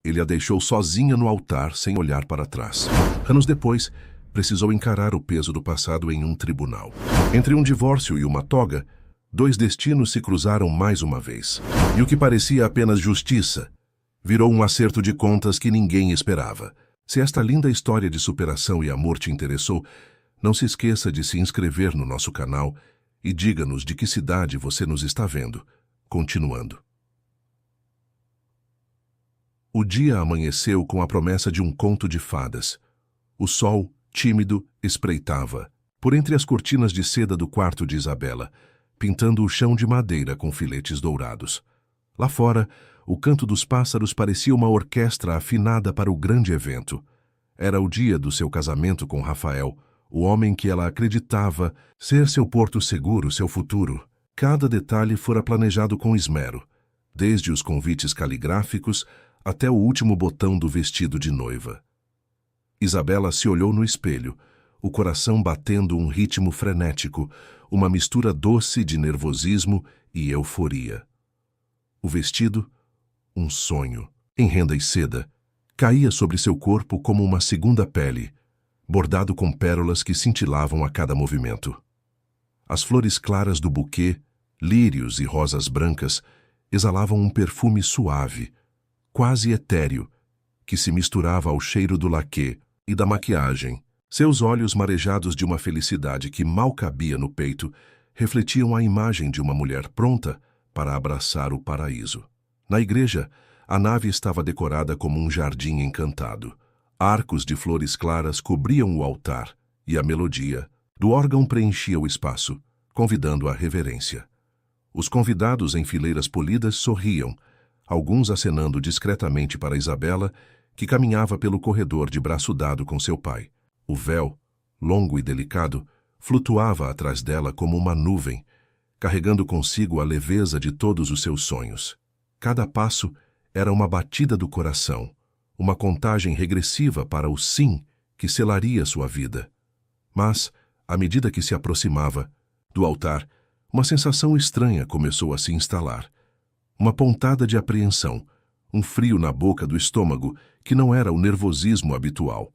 Ele a deixou sozinha no altar, sem olhar para trás. Anos depois, precisou encarar o peso do passado em um tribunal. Entre um divórcio e uma toga, dois destinos se cruzaram mais uma vez. E o que parecia apenas justiça virou um acerto de contas que ninguém esperava. Se esta linda história de superação e amor te interessou, não se esqueça de se inscrever no nosso canal e diga-nos de que cidade você nos está vendo. Continuando. O dia amanheceu com a promessa de um conto de fadas. O sol, tímido, espreitava por entre as cortinas de seda do quarto de Isabela, pintando o chão de madeira com filetes dourados. Lá fora, o canto dos pássaros parecia uma orquestra afinada para o grande evento. Era o dia do seu casamento com Rafael, o homem que ela acreditava ser seu porto seguro, seu futuro. Cada detalhe fora planejado com esmero, desde os convites caligráficos até o último botão do vestido de noiva. Isabela se olhou no espelho, o coração batendo um ritmo frenético, uma mistura doce de nervosismo e euforia. O vestido, um sonho, em renda e seda, caía sobre seu corpo como uma segunda pele, bordado com pérolas que cintilavam a cada movimento. As flores claras do buquê, lírios e rosas brancas, exalavam um perfume suave, quase etéreo, que se misturava ao cheiro do laquê e da maquiagem. Seus olhos marejados de uma felicidade que mal cabia no peito refletiam a imagem de uma mulher pronta para abraçar o paraíso. Na igreja, a nave estava decorada como um jardim encantado. Arcos de flores claras cobriam o altar e a melodia do órgão preenchia o espaço, convidando à reverência. Os convidados em fileiras polidas sorriam, alguns acenando discretamente para Isabela, que caminhava pelo corredor de braço dado com seu pai. O véu, longo e delicado, flutuava atrás dela como uma nuvem, carregando consigo a leveza de todos os seus sonhos. Cada passo era uma batida do coração, uma contagem regressiva para o sim que selaria sua vida. Mas, à medida que se aproximava do altar, uma sensação estranha começou a se instalar. Uma pontada de apreensão, um frio na boca do estômago que não era o nervosismo habitual.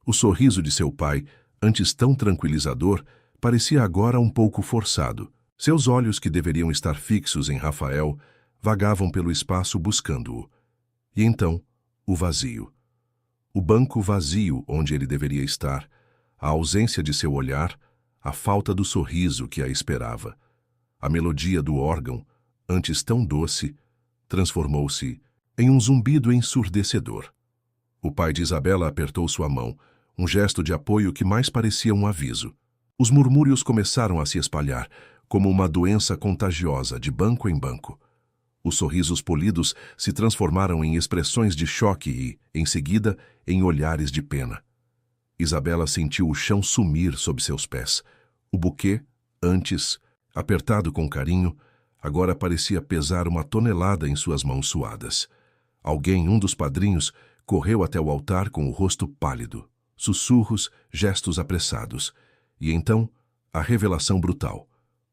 O sorriso de seu pai, antes tão tranquilizador, parecia agora um pouco forçado. Seus olhos, que deveriam estar fixos em Rafael, vagavam pelo espaço buscando-o. E então, o vazio. O banco vazio onde ele deveria estar, a ausência de seu olhar, a falta do sorriso que a esperava. A melodia do órgão, antes tão doce, transformou-se em um zumbido ensurdecedor. O pai de Isabela apertou sua mão, um gesto de apoio que mais parecia um aviso. Os murmúrios começaram a se espalhar, como uma doença contagiosa, de banco em banco. Os sorrisos polidos se transformaram em expressões de choque e, em seguida, em olhares de pena. Isabela sentiu o chão sumir sob seus pés. O buquê, antes apertado com carinho, agora parecia pesar uma tonelada em suas mãos suadas. Alguém, um dos padrinhos, correu até o altar com o rosto pálido. Sussurros, gestos apressados. E então, a revelação brutal.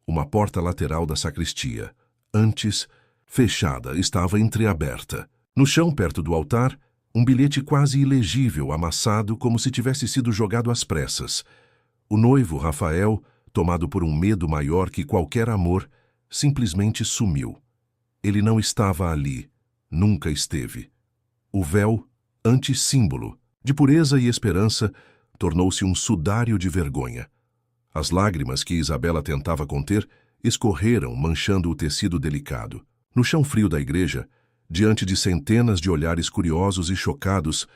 Uma porta lateral da sacristia, antes fechada, estava entreaberta. No chão, perto do altar, um bilhete quase ilegível, amassado como se tivesse sido jogado às pressas. O noivo, Rafael, tomado por um medo maior que qualquer amor, simplesmente sumiu. Ele não estava ali, nunca esteve. O véu, antes símbolo de pureza e esperança, tornou-se um sudário de vergonha. As lágrimas que Isabela tentava conter escorreram, manchando o tecido delicado. No chão frio da igreja, diante de centenas de olhares curiosos e chocados,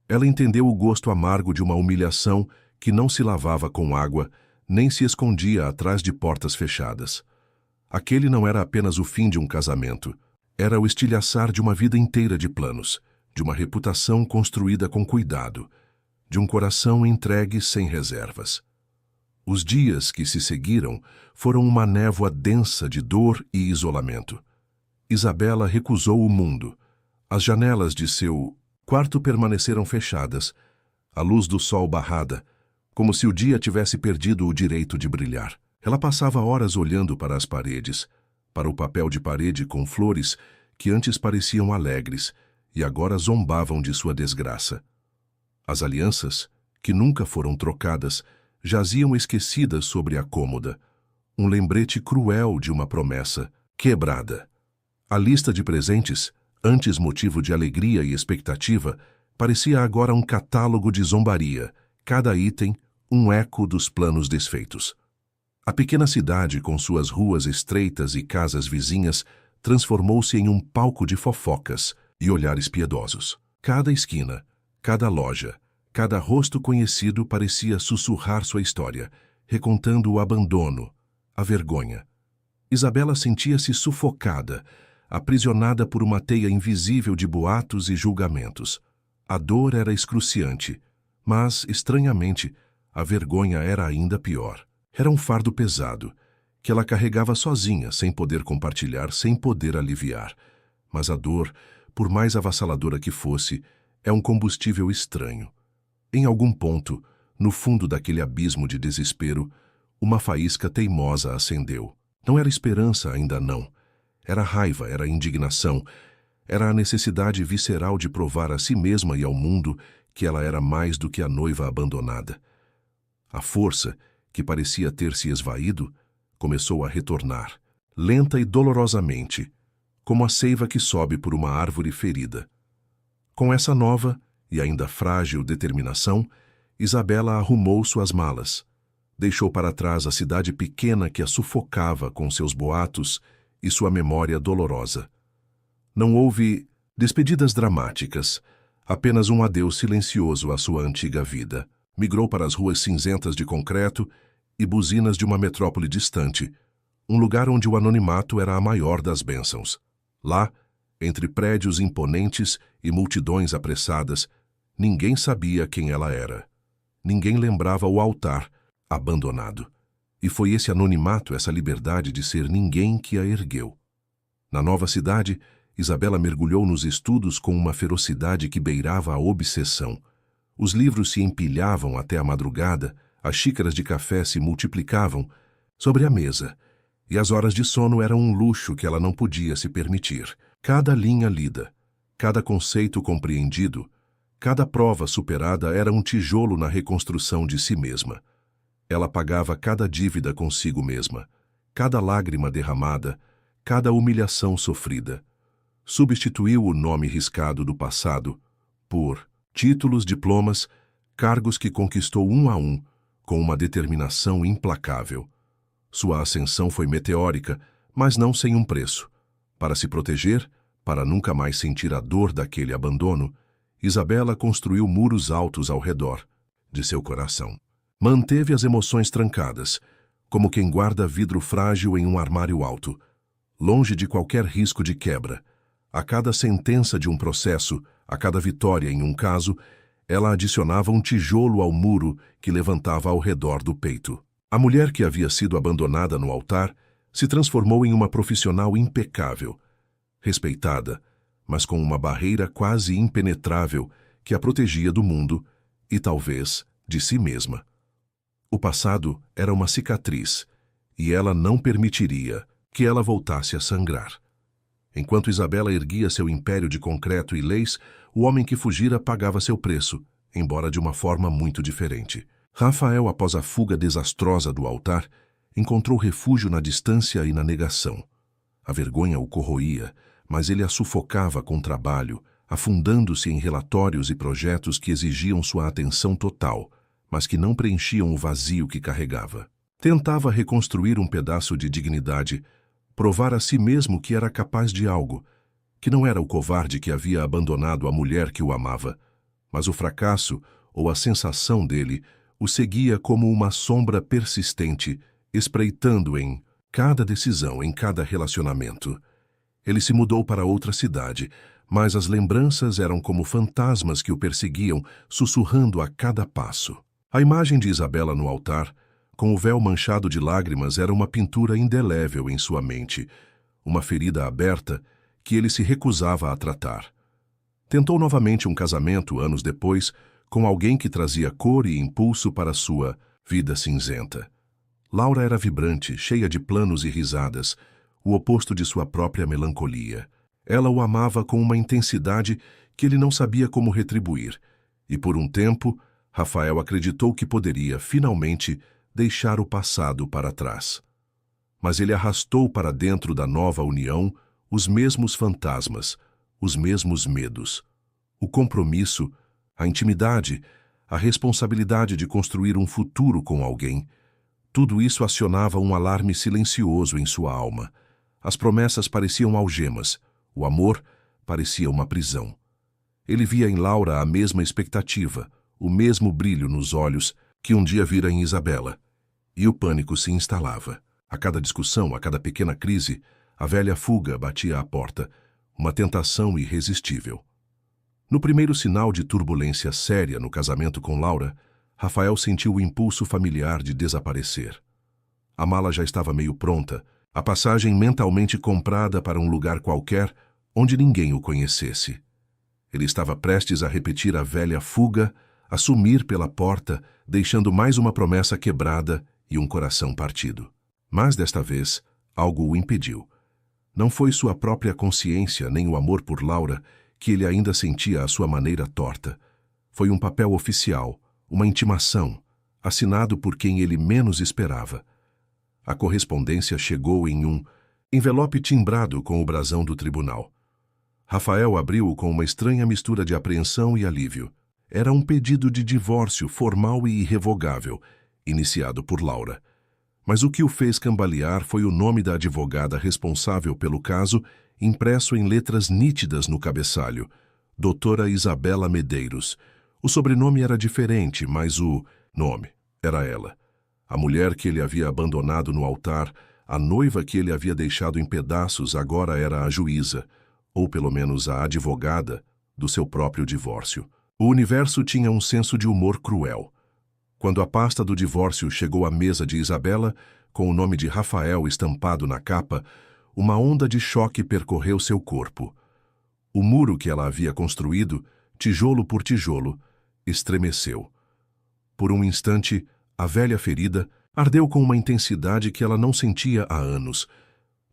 ela entendeu o gosto amargo de uma humilhação que não se lavava com água, nem se escondia atrás de portas fechadas. Aquele não era apenas o fim de um casamento, era o estilhaçar de uma vida inteira de planos, de uma reputação construída com cuidado, de um coração entregue sem reservas. Os dias que se seguiram foram uma névoa densa de dor e isolamento. Isabela recusou o mundo. As janelas de seu quarto permaneceram fechadas, a luz do sol barrada, como se o dia tivesse perdido o direito de brilhar. Ela passava horas olhando para as paredes, para o papel de parede com flores que antes pareciam alegres, e agora zombavam de sua desgraça. As alianças, que nunca foram trocadas, jaziam esquecidas sobre a cômoda, um lembrete cruel de uma promessa quebrada. A lista de presentes, antes motivo de alegria e expectativa, parecia agora um catálogo de zombaria, cada item um eco dos planos desfeitos. A pequena cidade, com suas ruas estreitas e casas vizinhas, transformou-se em um palco de fofocas e olhares piedosos. Cada esquina, cada loja, cada rosto conhecido parecia sussurrar sua história, recontando o abandono, a vergonha. Isabela sentia-se sufocada, aprisionada por uma teia invisível de boatos e julgamentos. A dor era excruciante, mas, estranhamente, a vergonha era ainda pior. Era um fardo pesado, que ela carregava sozinha, sem poder compartilhar, sem poder aliviar. Mas a dor, por mais avassaladora que fosse, é um combustível estranho. Em algum ponto, no fundo daquele abismo de desespero, uma faísca teimosa acendeu. Não era esperança, ainda não. Era raiva, era indignação, era a necessidade visceral de provar a si mesma e ao mundo que ela era mais do que a noiva abandonada. A força, que parecia ter se esvaído, começou a retornar, lenta e dolorosamente, como a seiva que sobe por uma árvore ferida. Com essa nova e ainda frágil determinação, Isabela arrumou suas malas, deixou para trás a cidade pequena que a sufocava com seus boatos e sua memória dolorosa. Não houve despedidas dramáticas, apenas um adeus silencioso à sua antiga vida. Migrou para as ruas cinzentas de concreto e buzinas de uma metrópole distante, um lugar onde o anonimato era a maior das bênçãos. Lá, entre prédios imponentes e multidões apressadas, ninguém sabia quem ela era. Ninguém lembrava o altar, abandonado. E foi esse anonimato, essa liberdade de ser ninguém que a ergueu. Na nova cidade, Isabela mergulhou nos estudos com uma ferocidade que beirava a obsessão. Os livros se empilhavam até a madrugada, as xícaras de café se multiplicavam sobre a mesa, e as horas de sono eram um luxo que ela não podia se permitir. Cada linha lida, cada conceito compreendido, cada prova superada era um tijolo na reconstrução de si mesma. Ela pagava cada dívida consigo mesma, cada lágrima derramada, cada humilhação sofrida. Substituiu o nome riscado do passado por títulos, diplomas, cargos que conquistou um a um, com uma determinação implacável. Sua ascensão foi meteórica, mas não sem um preço. Para se proteger, para nunca mais sentir a dor daquele abandono, Isabela construiu muros altos ao redor de seu coração. Manteve as emoções trancadas, como quem guarda vidro frágil em um armário alto, longe de qualquer risco de quebra. A cada sentença de um processo, a cada vitória em um caso, ela adicionava um tijolo ao muro que levantava ao redor do peito. A mulher que havia sido abandonada no altar se transformou em uma profissional impecável, respeitada, mas com uma barreira quase impenetrável que a protegia do mundo e, talvez, de si mesma. O passado era uma cicatriz, e ela não permitiria que ela voltasse a sangrar. Enquanto Isabela erguia seu império de concreto e leis, o homem que fugira pagava seu preço, embora de uma forma muito diferente. Rafael, após a fuga desastrosa do altar, encontrou refúgio na distância e na negação. A vergonha o corroía, mas ele a sufocava com trabalho, afundando-se em relatórios e projetos que exigiam sua atenção total, mas que não preenchiam o vazio que carregava. Tentava reconstruir um pedaço de dignidade, provar a si mesmo que era capaz de algo, que não era o covarde que havia abandonado a mulher que o amava, mas o fracasso ou a sensação dele o seguia como uma sombra persistente, espreitando em cada decisão, em cada relacionamento. Ele se mudou para outra cidade, mas as lembranças eram como fantasmas que o perseguiam, sussurrando a cada passo. A imagem de Isabela no altar, com o véu manchado de lágrimas, era uma pintura indelével em sua mente, uma ferida aberta que ele se recusava a tratar. Tentou novamente um casamento anos depois, com alguém que trazia cor e impulso para sua vida cinzenta. Laura era vibrante, cheia de planos e risadas, o oposto de sua própria melancolia. Ela o amava com uma intensidade que ele não sabia como retribuir, e por um tempo, Rafael acreditou que poderia, finalmente, deixar o passado para trás. Mas ele arrastou para dentro da nova união os mesmos fantasmas, os mesmos medos, o compromisso, a intimidade, a responsabilidade de construir um futuro com alguém. Tudo isso acionava um alarme silencioso em sua alma. As promessas pareciam algemas, o amor parecia uma prisão. Ele via em Laura a mesma expectativa, o mesmo brilho nos olhos que um dia vira em Isabela. E o pânico se instalava. A cada discussão, a cada pequena crise, a velha fuga batia à porta, uma tentação irresistível. No primeiro sinal de turbulência séria no casamento com Laura, Rafael sentiu o impulso familiar de desaparecer. A mala já estava meio pronta, a passagem mentalmente comprada para um lugar qualquer onde ninguém o conhecesse. Ele estava prestes a repetir a velha fuga, a sumir pela porta, deixando mais uma promessa quebrada e um coração partido. Mas desta vez, algo o impediu. Não foi sua própria consciência nem o amor por Laura que ele ainda sentia à sua maneira torta. Foi um papel oficial, uma intimação, assinado por quem ele menos esperava. A correspondência chegou em um envelope timbrado com o brasão do tribunal. Rafael abriu-o com uma estranha mistura de apreensão e alívio. Era um pedido de divórcio formal e irrevogável, iniciado por Laura. Mas o que o fez cambalear foi o nome da advogada responsável pelo caso, impresso em letras nítidas no cabeçalho, Doutora Isabela Medeiros. O sobrenome era diferente, mas o nome era ela. A mulher que ele havia abandonado no altar, a noiva que ele havia deixado em pedaços, agora era a juíza, ou pelo menos a advogada, do seu próprio divórcio. O universo tinha um senso de humor cruel. Quando a pasta do divórcio chegou à mesa de Isabela, com o nome de Rafael estampado na capa, uma onda de choque percorreu seu corpo. O muro que ela havia construído, tijolo por tijolo, estremeceu. Por um instante, a velha ferida ardeu com uma intensidade que ela não sentia há anos.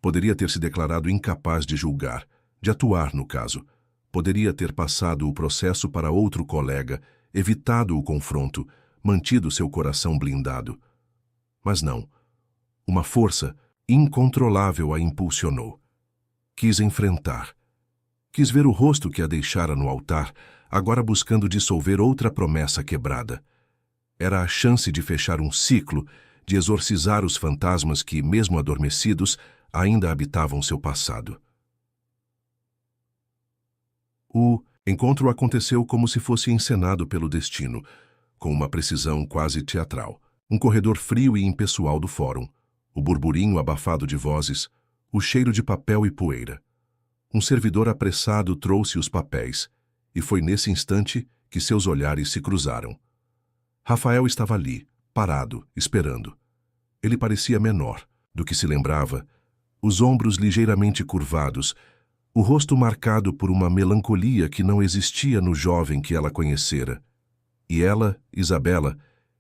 Poderia ter se declarado incapaz de julgar, de atuar no caso. Poderia ter passado o processo para outro colega, evitado o confronto, mantido seu coração blindado. Mas não. Uma força incontrolável a impulsionou. Quis enfrentar. Quis ver o rosto que a deixara no altar, agora buscando dissolver outra promessa quebrada. Era a chance de fechar um ciclo, de exorcizar os fantasmas que, mesmo adormecidos, ainda habitavam seu passado. O encontro aconteceu como se fosse encenado pelo destino, com uma precisão quase teatral. Um corredor frio e impessoal do fórum, o burburinho abafado de vozes, o cheiro de papel e poeira. Um servidor apressado trouxe os papéis, e foi nesse instante que seus olhares se cruzaram. Rafael estava ali, parado, esperando. Ele parecia menor do que se lembrava, os ombros ligeiramente curvados, o rosto marcado por uma melancolia que não existia no jovem que ela conhecera. E ela, Isabela,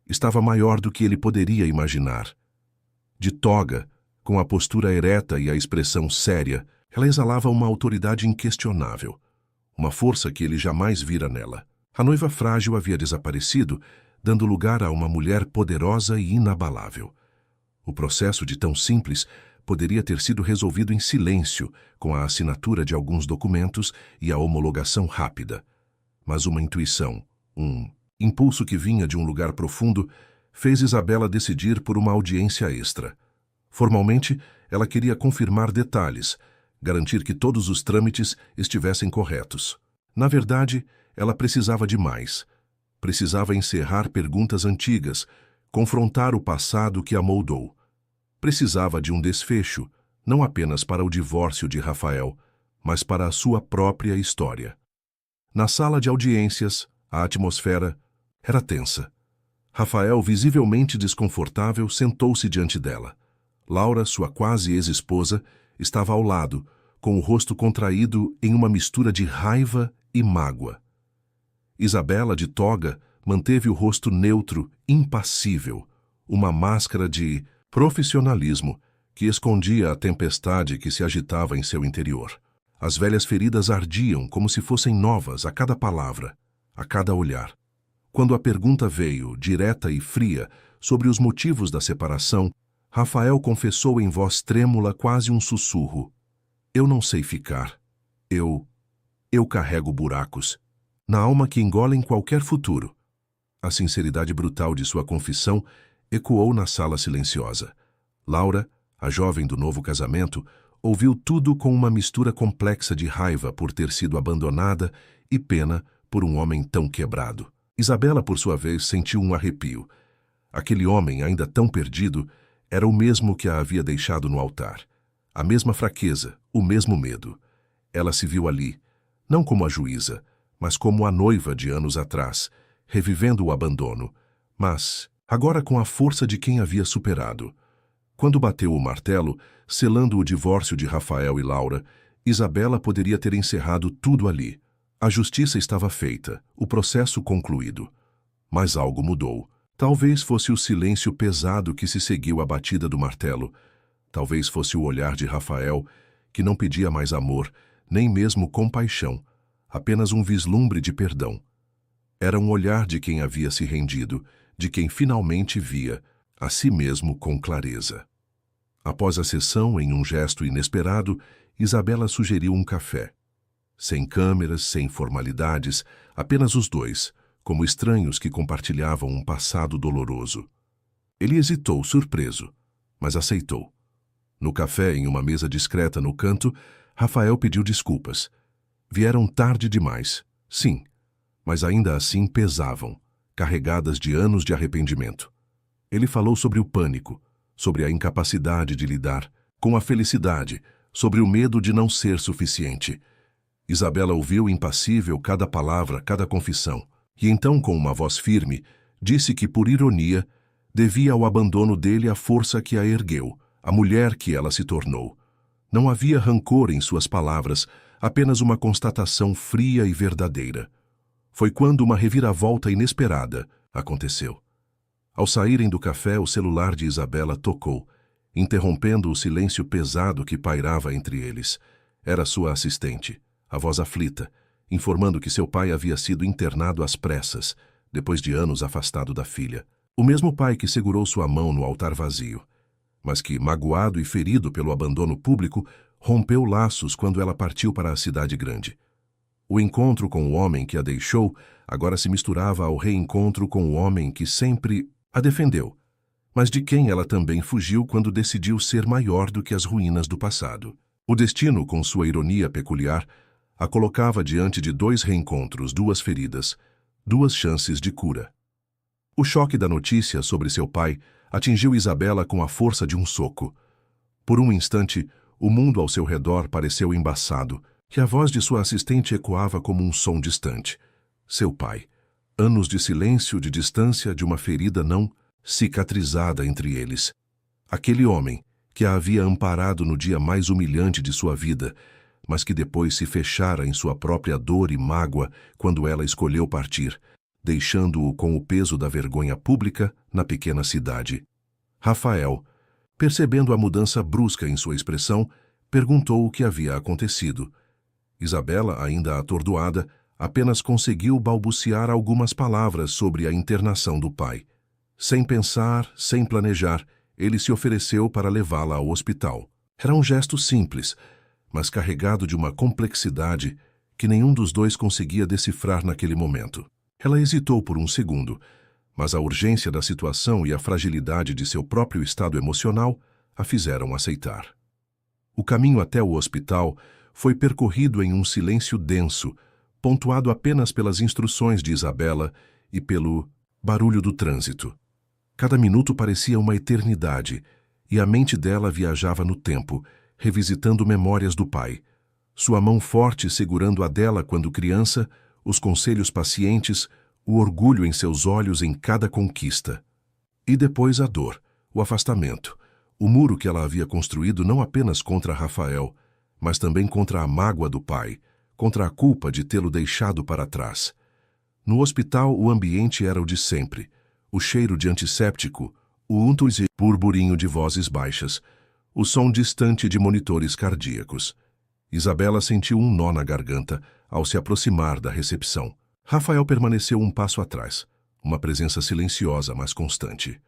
estava maior do que ele poderia imaginar. De toga, com a postura ereta e a expressão séria, ela exalava uma autoridade inquestionável, uma força que ele jamais vira nela. A noiva frágil havia desaparecido, dando lugar a uma mulher poderosa e inabalável. O processo de tão simples poderia ter sido resolvido em silêncio, com a assinatura de alguns documentos e a homologação rápida. Mas uma intuição, um impulso que vinha de um lugar profundo, fez Isabela decidir por uma audiência extra. Formalmente, ela queria confirmar detalhes, garantir que todos os trâmites estivessem corretos. Na verdade, ela precisava de mais. Precisava encerrar perguntas antigas, confrontar o passado que a moldou. Precisava de um desfecho, não apenas para o divórcio de Rafael, mas para a sua própria história. Na sala de audiências, a atmosfera era tensa. Rafael, visivelmente desconfortável, sentou-se diante dela. Laura, sua quase ex-esposa, estava ao lado, com o rosto contraído em uma mistura de raiva e mágoa. Isabela, de toga, manteve o rosto neutro, impassível, uma máscara de profissionalismo que escondia a tempestade que se agitava em seu interior. As velhas feridas ardiam como se fossem novas a cada palavra, a cada olhar. Quando a pergunta veio, direta e fria, sobre os motivos da separação, Rafael confessou em voz trêmula, quase um sussurro: "Eu não sei ficar. Eu carrego buracos na alma que engolem qualquer futuro." A sinceridade brutal de sua confissão ecoou na sala silenciosa. Laura, a jovem do novo casamento, ouviu tudo com uma mistura complexa de raiva por ter sido abandonada e pena por um homem tão quebrado. Isabela, por sua vez, sentiu um arrepio. Aquele homem, ainda tão perdido, era o mesmo que a havia deixado no altar. A mesma fraqueza, o mesmo medo. Ela se viu ali, não como a juíza, mas como a noiva de anos atrás, revivendo o abandono, mas agora com a força de quem havia superado. Quando bateu o martelo, selando o divórcio de Rafael e Laura, Isabela poderia ter encerrado tudo ali. A justiça estava feita, o processo concluído. Mas algo mudou. Talvez fosse o silêncio pesado que se seguiu à batida do martelo. Talvez fosse o olhar de Rafael, que não pedia mais amor, nem mesmo compaixão, apenas um vislumbre de perdão. Era um olhar de quem havia se rendido, de quem finalmente via a si mesmo com clareza. Após a sessão, em um gesto inesperado, Isabela sugeriu um café. Sem câmeras, sem formalidades, apenas os dois, como estranhos que compartilhavam um passado doloroso. Ele hesitou, surpreso, mas aceitou. No café, em uma mesa discreta no canto, Rafael pediu desculpas. Vieram tarde demais, sim, mas ainda assim pesavam, carregadas de anos de arrependimento. Ele falou sobre o pânico, sobre a incapacidade de lidar com a felicidade, sobre o medo de não ser suficiente. Isabela ouviu impassível cada palavra, cada confissão, e então, com uma voz firme, disse que, por ironia, devia ao abandono dele a força que a ergueu, a mulher que ela se tornou. Não havia rancor em suas palavras, apenas uma constatação fria e verdadeira. Foi quando uma reviravolta inesperada aconteceu. Ao saírem do café, o celular de Isabela tocou, interrompendo o silêncio pesado que pairava entre eles. Era sua assistente, a voz aflita, informando que seu pai havia sido internado às pressas, depois de anos afastado da filha. O mesmo pai que segurou sua mão no altar vazio, mas que, magoado e ferido pelo abandono público, rompeu laços quando ela partiu para a cidade grande. O encontro com o homem que a deixou agora se misturava ao reencontro com o homem que sempre a defendeu, mas de quem ela também fugiu quando decidiu ser maior do que as ruínas do passado. O destino, com sua ironia peculiar, a colocava diante de dois reencontros, duas feridas, duas chances de cura. O choque da notícia sobre seu pai atingiu Isabela com a força de um soco. Por um instante, o mundo ao seu redor pareceu embaçado, e a voz de sua assistente ecoava como um som distante. Seu pai. Anos de silêncio, de distância, de uma ferida não cicatrizada entre eles. Aquele homem que a havia amparado no dia mais humilhante de sua vida, mas que depois se fechara em sua própria dor e mágoa quando ela escolheu partir, deixando-o com o peso da vergonha pública na pequena cidade. Rafael, percebendo a mudança brusca em sua expressão, perguntou o que havia acontecido. Isabela, ainda atordoada, apenas conseguiu balbuciar algumas palavras sobre a internação do pai. Sem pensar, sem planejar, ele se ofereceu para levá-la ao hospital. Era um gesto simples, mas carregado de uma complexidade que nenhum dos dois conseguia decifrar naquele momento. Ela hesitou por um segundo, mas a urgência da situação e a fragilidade de seu próprio estado emocional a fizeram aceitar. O caminho até o hospital foi percorrido em um silêncio denso, pontuado apenas pelas instruções de Isabela e pelo barulho do trânsito. Cada minuto parecia uma eternidade, e a mente dela viajava no tempo, revisitando memórias do pai. Sua mão forte segurando a dela quando criança, os conselhos pacientes, o orgulho em seus olhos em cada conquista. E depois a dor, o afastamento, o muro que ela havia construído não apenas contra Rafael, mas também contra a mágoa do pai, contra a culpa de tê-lo deixado para trás. No hospital, o ambiente era o de sempre. O cheiro de antisséptico, o untos e burburinho de vozes baixas, o som distante de monitores cardíacos. Isabela sentiu um nó na garganta ao se aproximar da recepção. Rafael permaneceu um passo atrás, uma presença silenciosa, mas constante.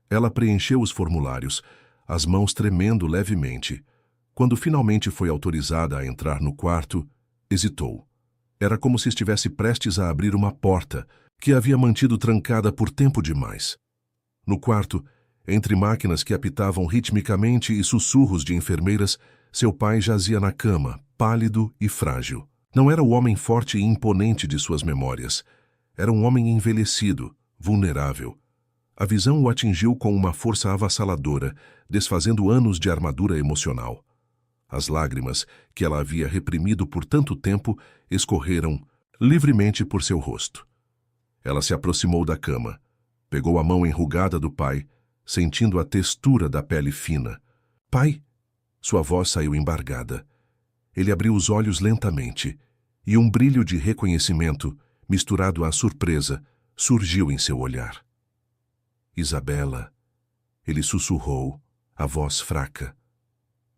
Ela preencheu os formulários, as mãos tremendo levemente. Quando finalmente foi autorizada a entrar no quarto, hesitou. Era como se estivesse prestes a abrir uma porta que havia mantido trancada por tempo demais. No quarto, entre máquinas que apitavam ritmicamente e sussurros de enfermeiras, seu pai jazia na cama, pálido e frágil. Não era o homem forte e imponente de suas memórias. Era um homem envelhecido, vulnerável. A visão o atingiu com uma força avassaladora, desfazendo anos de armadura emocional. As lágrimas, que ela havia reprimido por tanto tempo, escorreram livremente por seu rosto. Ela se aproximou da cama, pegou a mão enrugada do pai, sentindo a textura da pele fina. "Pai!" Sua voz saiu embargada. Ele abriu os olhos lentamente, e um brilho de reconhecimento, misturado à surpresa, surgiu em seu olhar. "Isabela", ele sussurrou, a voz fraca.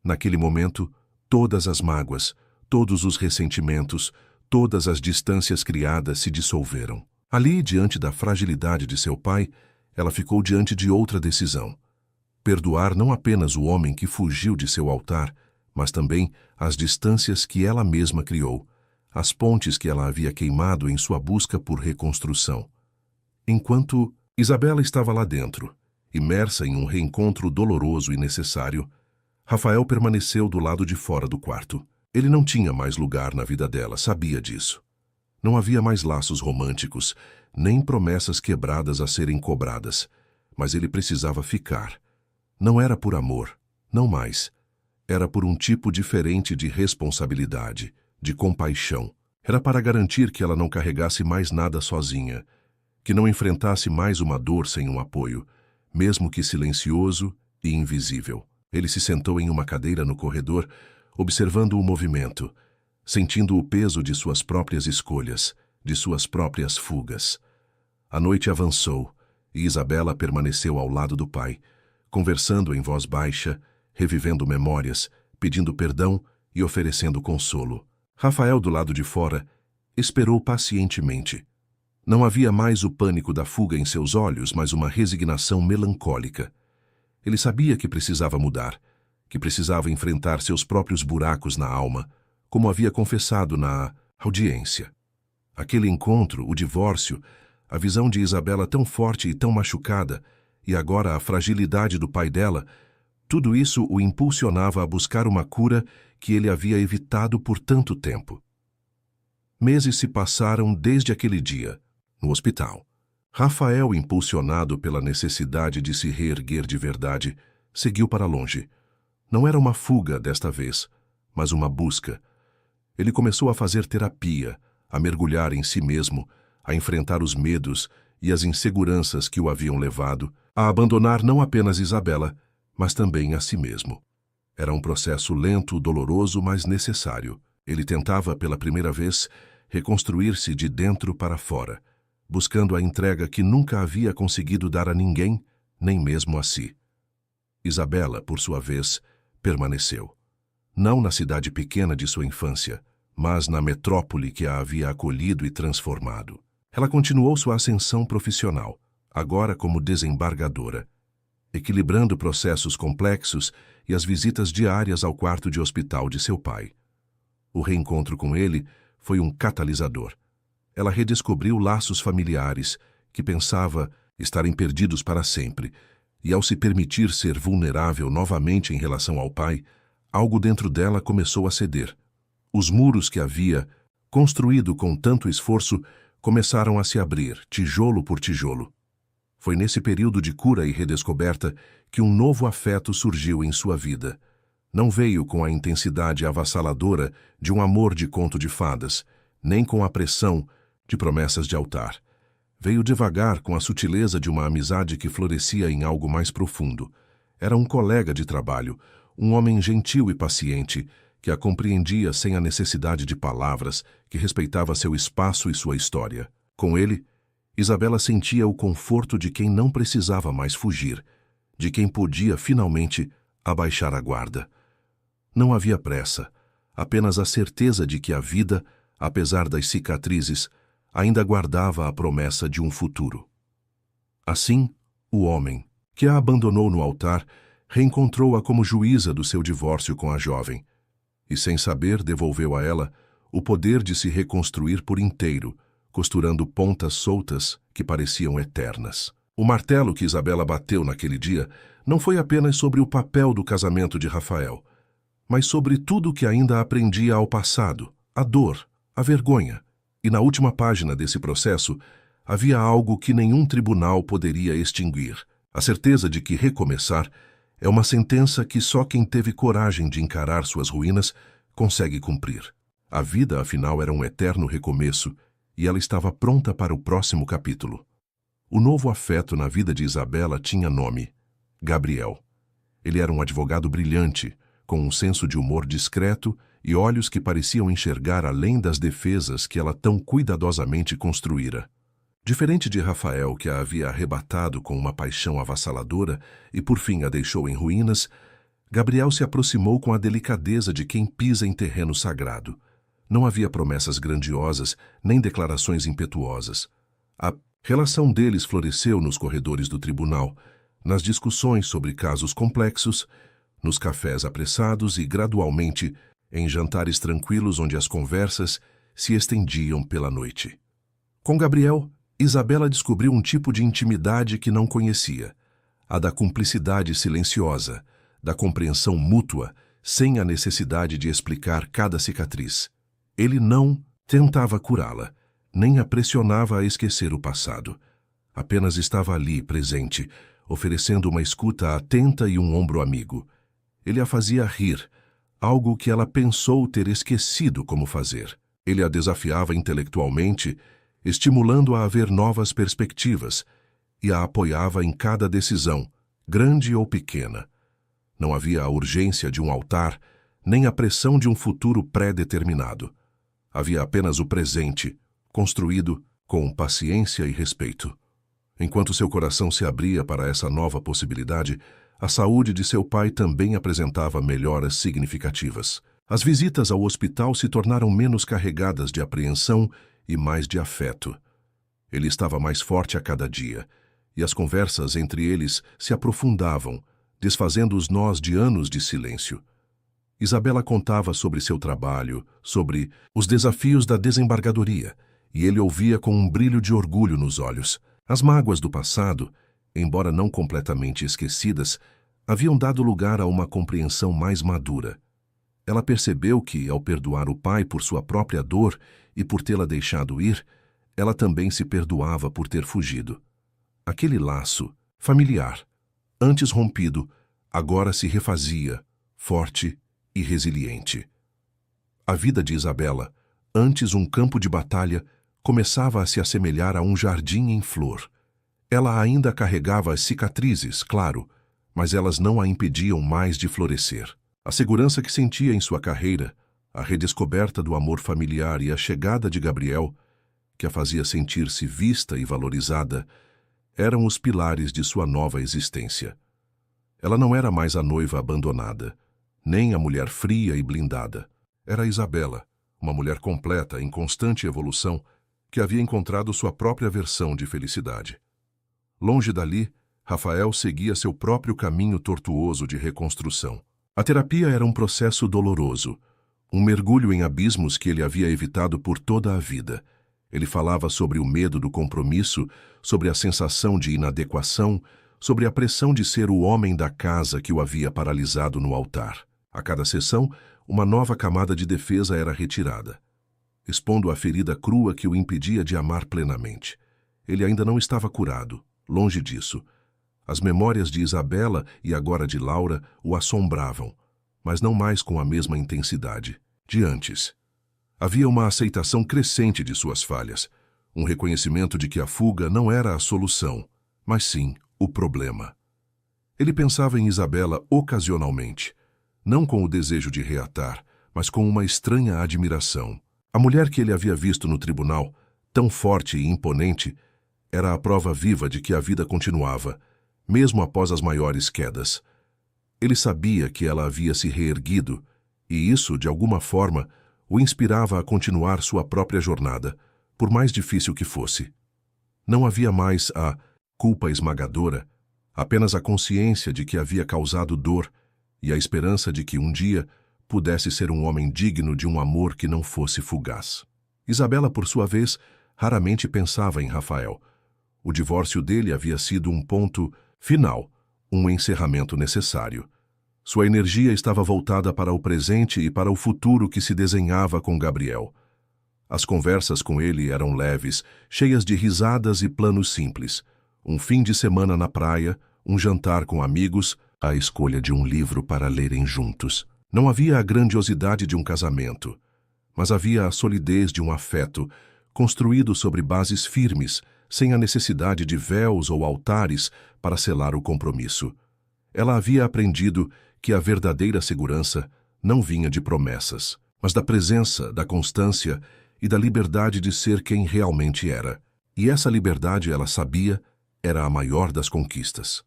Naquele momento, todas as mágoas, todos os ressentimentos, todas as distâncias criadas se dissolveram. Ali, diante da fragilidade de seu pai, ela ficou diante de outra decisão. Perdoar não apenas o homem que fugiu de seu altar, mas também as distâncias que ela mesma criou, as pontes que ela havia queimado em sua busca por reconstrução. Enquanto Isabela estava lá dentro, imersa em um reencontro doloroso e necessário, Rafael permaneceu do lado de fora do quarto. Ele não tinha mais lugar na vida dela, sabia disso. Não havia mais laços românticos, nem promessas quebradas a serem cobradas, mas ele precisava ficar. Não era por amor, não mais. Era por um tipo diferente de responsabilidade, de compaixão. Era para garantir que ela não carregasse mais nada sozinha, que não enfrentasse mais uma dor sem um apoio, mesmo que silencioso e invisível. Ele se sentou em uma cadeira no corredor, observando o movimento, sentindo o peso de suas próprias escolhas, de suas próprias fugas. A noite avançou e Isabela permaneceu ao lado do pai, conversando em voz baixa, revivendo memórias, pedindo perdão e oferecendo consolo. Rafael, do lado de fora, esperou pacientemente. Não havia mais o pânico da fuga em seus olhos, mas uma resignação melancólica. Ele sabia que precisava mudar, que precisava enfrentar seus próprios buracos na alma, como havia confessado na audiência. Aquele encontro, o divórcio, a visão de Isabela tão forte e tão machucada, e agora a fragilidade do pai dela, tudo isso o impulsionava a buscar uma cura que ele havia evitado por tanto tempo. Meses se passaram desde aquele dia, no hospital. Rafael, impulsionado pela necessidade de se reerguer de verdade, seguiu para longe. Não era uma fuga desta vez, mas uma busca. Ele começou a fazer terapia, a mergulhar em si mesmo, a enfrentar os medos e as inseguranças que o haviam levado a abandonar não apenas Isabela, mas também a si mesmo. Era um processo lento, doloroso, mas necessário. Ele tentava, pela primeira vez, reconstruir-se de dentro para fora, buscando a entrega que nunca havia conseguido dar a ninguém, nem mesmo a si. Isabela, por sua vez, permaneceu. Não na cidade pequena de sua infância, mas na metrópole que a havia acolhido e transformado. Ela continuou sua ascensão profissional, agora como desembargadora, equilibrando processos complexos e as visitas diárias ao quarto de hospital de seu pai. O reencontro com ele foi um catalisador. Ela redescobriu laços familiares que pensava estarem perdidos para sempre, e ao se permitir ser vulnerável novamente em relação ao pai, algo dentro dela começou a ceder. Os muros que havia construído com tanto esforço começaram a se abrir, tijolo por tijolo. Foi nesse período de cura e redescoberta que um novo afeto surgiu em sua vida. Não veio com a intensidade avassaladora de um amor de conto de fadas, nem com a pressão de promessas de altar. Veio devagar com a sutileza de uma amizade que florescia em algo mais profundo. Era um colega de trabalho, um homem gentil e paciente, que a compreendia sem a necessidade de palavras, que respeitava seu espaço e sua história. Com ele, Isabela sentia o conforto de quem não precisava mais fugir, de quem podia, finalmente, abaixar a guarda. Não havia pressa. apenas a certeza de que a vida, apesar das cicatrizes, ainda guardava a promessa de um futuro. Assim, o homem, que a abandonou no altar, reencontrou-a como juíza do seu divórcio com a jovem, e sem saber devolveu a ela o poder de se reconstruir por inteiro, costurando pontas soltas que pareciam eternas. O martelo que Isabela bateu naquele dia não foi apenas sobre o papel do casamento de Rafael, mas sobre tudo o que ainda aprendia ao passado, a dor, a vergonha. E na última página desse processo, havia algo que nenhum tribunal poderia extinguir: a certeza de que recomeçar é uma sentença que só quem teve coragem de encarar suas ruínas consegue cumprir. A vida, afinal, era um eterno recomeço, e ela estava pronta para o próximo capítulo. O novo afeto na vida de Isabela tinha nome: Gabriel. Ele era um advogado brilhante, com um senso de humor discreto e olhos que pareciam enxergar além das defesas que ela tão cuidadosamente construíra. Diferente de Rafael, que a havia arrebatado com uma paixão avassaladora e por fim a deixou em ruínas, Gabriel se aproximou com a delicadeza de quem pisa em terreno sagrado. Não havia promessas grandiosas, nem declarações impetuosas. A relação deles floresceu nos corredores do tribunal, nas discussões sobre casos complexos, nos cafés apressados e, gradualmente, em jantares tranquilos onde as conversas se estendiam pela noite. Com Gabriel, Isabela descobriu um tipo de intimidade que não conhecia: a da cumplicidade silenciosa, da compreensão mútua, sem a necessidade de explicar cada cicatriz. Ele não tentava curá-la, nem a pressionava a esquecer o passado. Apenas estava ali, presente, oferecendo uma escuta atenta e um ombro amigo. Ele a fazia rir, algo que ela pensou ter esquecido como fazer. Ele a desafiava intelectualmente, estimulando-a a ver novas perspectivas, e a apoiava em cada decisão, grande ou pequena. Não havia a urgência de um altar, nem a pressão de um futuro pré-determinado. Havia apenas o presente, construído com paciência e respeito. Enquanto seu coração se abria para essa nova possibilidade, a saúde de seu pai também apresentava melhoras significativas. As visitas ao hospital se tornaram menos carregadas de apreensão e mais de afeto. Ele estava mais forte a cada dia, e as conversas entre eles se aprofundavam, desfazendo os nós de anos de silêncio. Isabela contava sobre seu trabalho, sobre os desafios da desembargadoria, e ele ouvia com um brilho de orgulho nos olhos. As mágoas do passado, embora não completamente esquecidas, haviam dado lugar a uma compreensão mais madura. Ela percebeu que, ao perdoar o pai por sua própria dor e por tê-la deixado ir, ela também se perdoava por ter fugido. Aquele laço, familiar, antes rompido, agora se refazia, forte e resiliente. A vida de Isabela, antes um campo de batalha, começava a se assemelhar a um jardim em flor. Ela ainda carregava as cicatrizes, claro, mas elas não a impediam mais de florescer. A segurança que sentia em sua carreira, a redescoberta do amor familiar e a chegada de Gabriel, que a fazia sentir-se vista e valorizada, eram os pilares de sua nova existência. Ela não era mais a noiva abandonada, nem a mulher fria e blindada. Era Isabela, uma mulher completa, em constante evolução, que havia encontrado sua própria versão de felicidade. Longe dali, Rafael seguia seu próprio caminho tortuoso de reconstrução. A terapia era um processo doloroso, um mergulho em abismos que ele havia evitado por toda a vida. Ele falava sobre o medo do compromisso, sobre a sensação de inadequação, sobre a pressão de ser o homem da casa que o havia paralisado no altar. A cada sessão, uma nova camada de defesa era retirada, expondo a ferida crua que o impedia de amar plenamente. Ele ainda não estava curado, longe disso. As memórias de Isabela e agora de Laura o assombravam, mas não mais com a mesma intensidade de antes. Havia uma aceitação crescente de suas falhas, um reconhecimento de que a fuga não era a solução, mas sim o problema. Ele pensava em Isabela ocasionalmente, não com o desejo de reatar, mas com uma estranha admiração. A mulher que ele havia visto no tribunal, tão forte e imponente, era a prova viva de que a vida continuava, mesmo após as maiores quedas. Ele sabia que ela havia se reerguido E isso, de alguma forma, o inspirava a continuar sua própria jornada, por mais difícil que fosse. Não havia mais a culpa esmagadora, apenas a consciência de que havia causado dor e a esperança de que um dia pudesse ser um homem digno de um amor que não fosse fugaz. Isabela, por sua vez, raramente pensava em Rafael. O divórcio dele havia sido um ponto final, um encerramento necessário. Sua energia estava voltada para o presente e para o futuro que se desenhava com Gabriel. As conversas com ele eram leves, cheias de risadas e planos simples. Um fim de semana na praia, um jantar com amigos, a escolha de um livro para lerem juntos. Não havia a grandiosidade de um casamento, mas havia a solidez de um afeto, construído sobre bases firmes, sem a necessidade de véus ou altares para selar o compromisso. Ela havia aprendido que a verdadeira segurança não vinha de promessas, mas da presença, da constância e da liberdade de ser quem realmente era. E essa liberdade, ela sabia, era a maior das conquistas.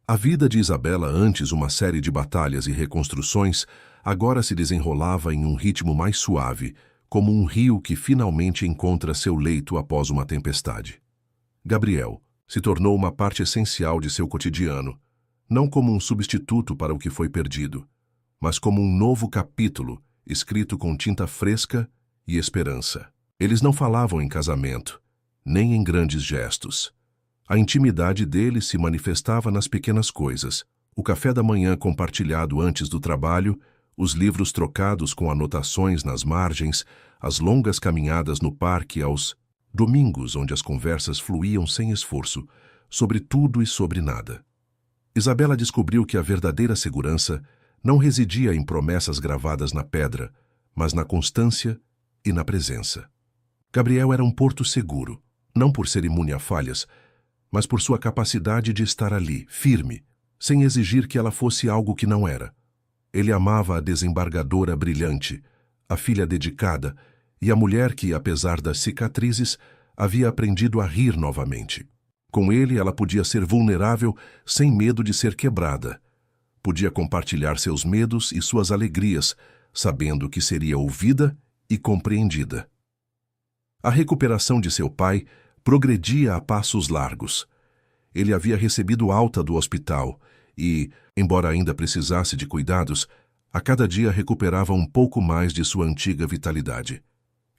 A vida de Isabela, antes uma série de batalhas e reconstruções, agora se desenrolava em um ritmo mais suave, como um rio que finalmente encontra seu leito após uma tempestade. Gabriel se tornou uma parte essencial de seu cotidiano, não como um substituto para o que foi perdido, mas como um novo capítulo, escrito com tinta fresca e esperança. Eles não falavam em casamento, nem em grandes gestos. A intimidade deles se manifestava nas pequenas coisas: o café da manhã compartilhado antes do trabalho, os livros trocados com anotações nas margens, as longas caminhadas no parque aos domingos onde as conversas fluíam sem esforço, sobre tudo e sobre nada. Isabela descobriu que a verdadeira segurança não residia em promessas gravadas na pedra, mas na constância e na presença. Gabriel era um porto seguro, não por ser imune a falhas, mas por sua capacidade de estar ali, firme, sem exigir que ela fosse algo que não era. Ele amava a desembargadora brilhante, a filha dedicada e a mulher que, apesar das cicatrizes, havia aprendido a rir novamente. Com ele, ela podia ser vulnerável sem medo de ser quebrada. Podia compartilhar seus medos e suas alegrias, sabendo que seria ouvida e compreendida. A recuperação de seu pai progredia a passos largos. Ele havia recebido alta do hospital e, embora ainda precisasse de cuidados, a cada dia recuperava um pouco mais de sua antiga vitalidade.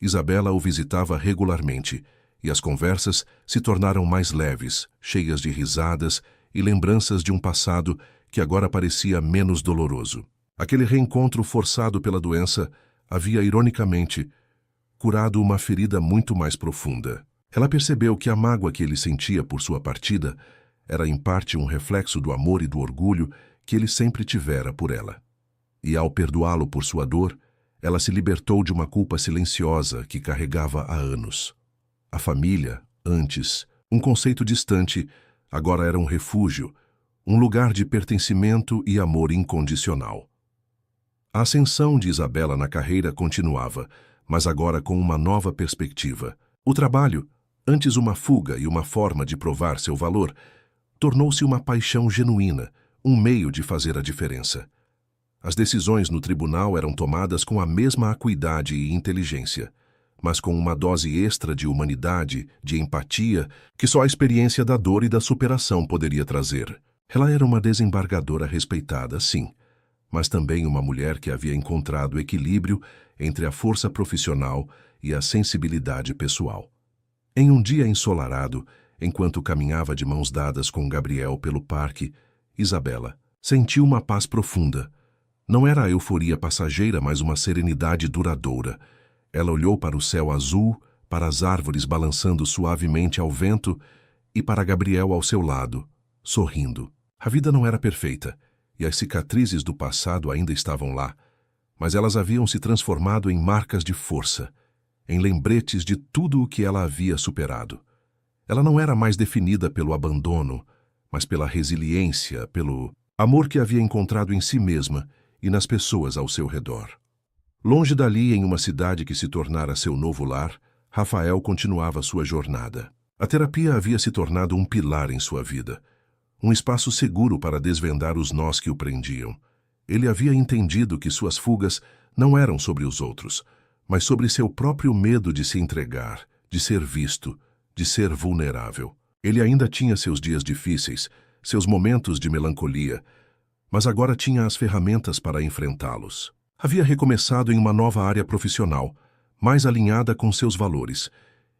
Isabela o visitava regularmente, e as conversas se tornaram mais leves, cheias de risadas e lembranças de um passado que agora parecia menos doloroso. Aquele reencontro forçado pela doença havia, ironicamente, curado uma ferida muito mais profunda. Ela percebeu que a mágoa que ele sentia por sua partida era em parte um reflexo do amor e do orgulho que ele sempre tivera por ela. E ao perdoá-lo por sua dor, ela se libertou de uma culpa silenciosa que carregava há anos. A família, antes, um conceito distante, agora era um refúgio, um lugar de pertencimento e amor incondicional. A ascensão de Isabela na carreira continuava, mas agora com uma nova perspectiva. O trabalho, antes uma fuga e uma forma de provar seu valor, tornou-se uma paixão genuína, um meio de fazer a diferença. As decisões no tribunal eram tomadas com a mesma acuidade e inteligência, mas com uma dose extra de humanidade, de empatia, que só a experiência da dor e da superação poderia trazer. Ela era uma desembargadora respeitada, sim, mas também uma mulher que havia encontrado equilíbrio entre a força profissional e a sensibilidade pessoal. Em um dia ensolarado, enquanto caminhava de mãos dadas com Gabriel pelo parque, Isabela sentiu uma paz profunda. Não era a euforia passageira, mas uma serenidade duradoura. Ela olhou para o céu azul, para as árvores balançando suavemente ao vento e para Gabriel ao seu lado, sorrindo. A vida não era perfeita, e as cicatrizes do passado ainda estavam lá, mas elas haviam se transformado em marcas de força, em lembretes de tudo o que ela havia superado. Ela não era mais definida pelo abandono, mas pela resiliência, pelo amor que havia encontrado em si mesma e nas pessoas ao seu redor. Longe dali, em uma cidade que se tornara seu novo lar, Rafael continuava sua jornada. A terapia havia se tornado um pilar em sua vida, um espaço seguro para desvendar os nós que o prendiam. Ele havia entendido que suas fugas não eram sobre os outros, mas sobre seu próprio medo de se entregar, de ser visto, de ser vulnerável. Ele ainda tinha seus dias difíceis, seus momentos de melancolia, mas agora tinha as ferramentas para enfrentá-los. Havia recomeçado em uma nova área profissional, mais alinhada com seus valores,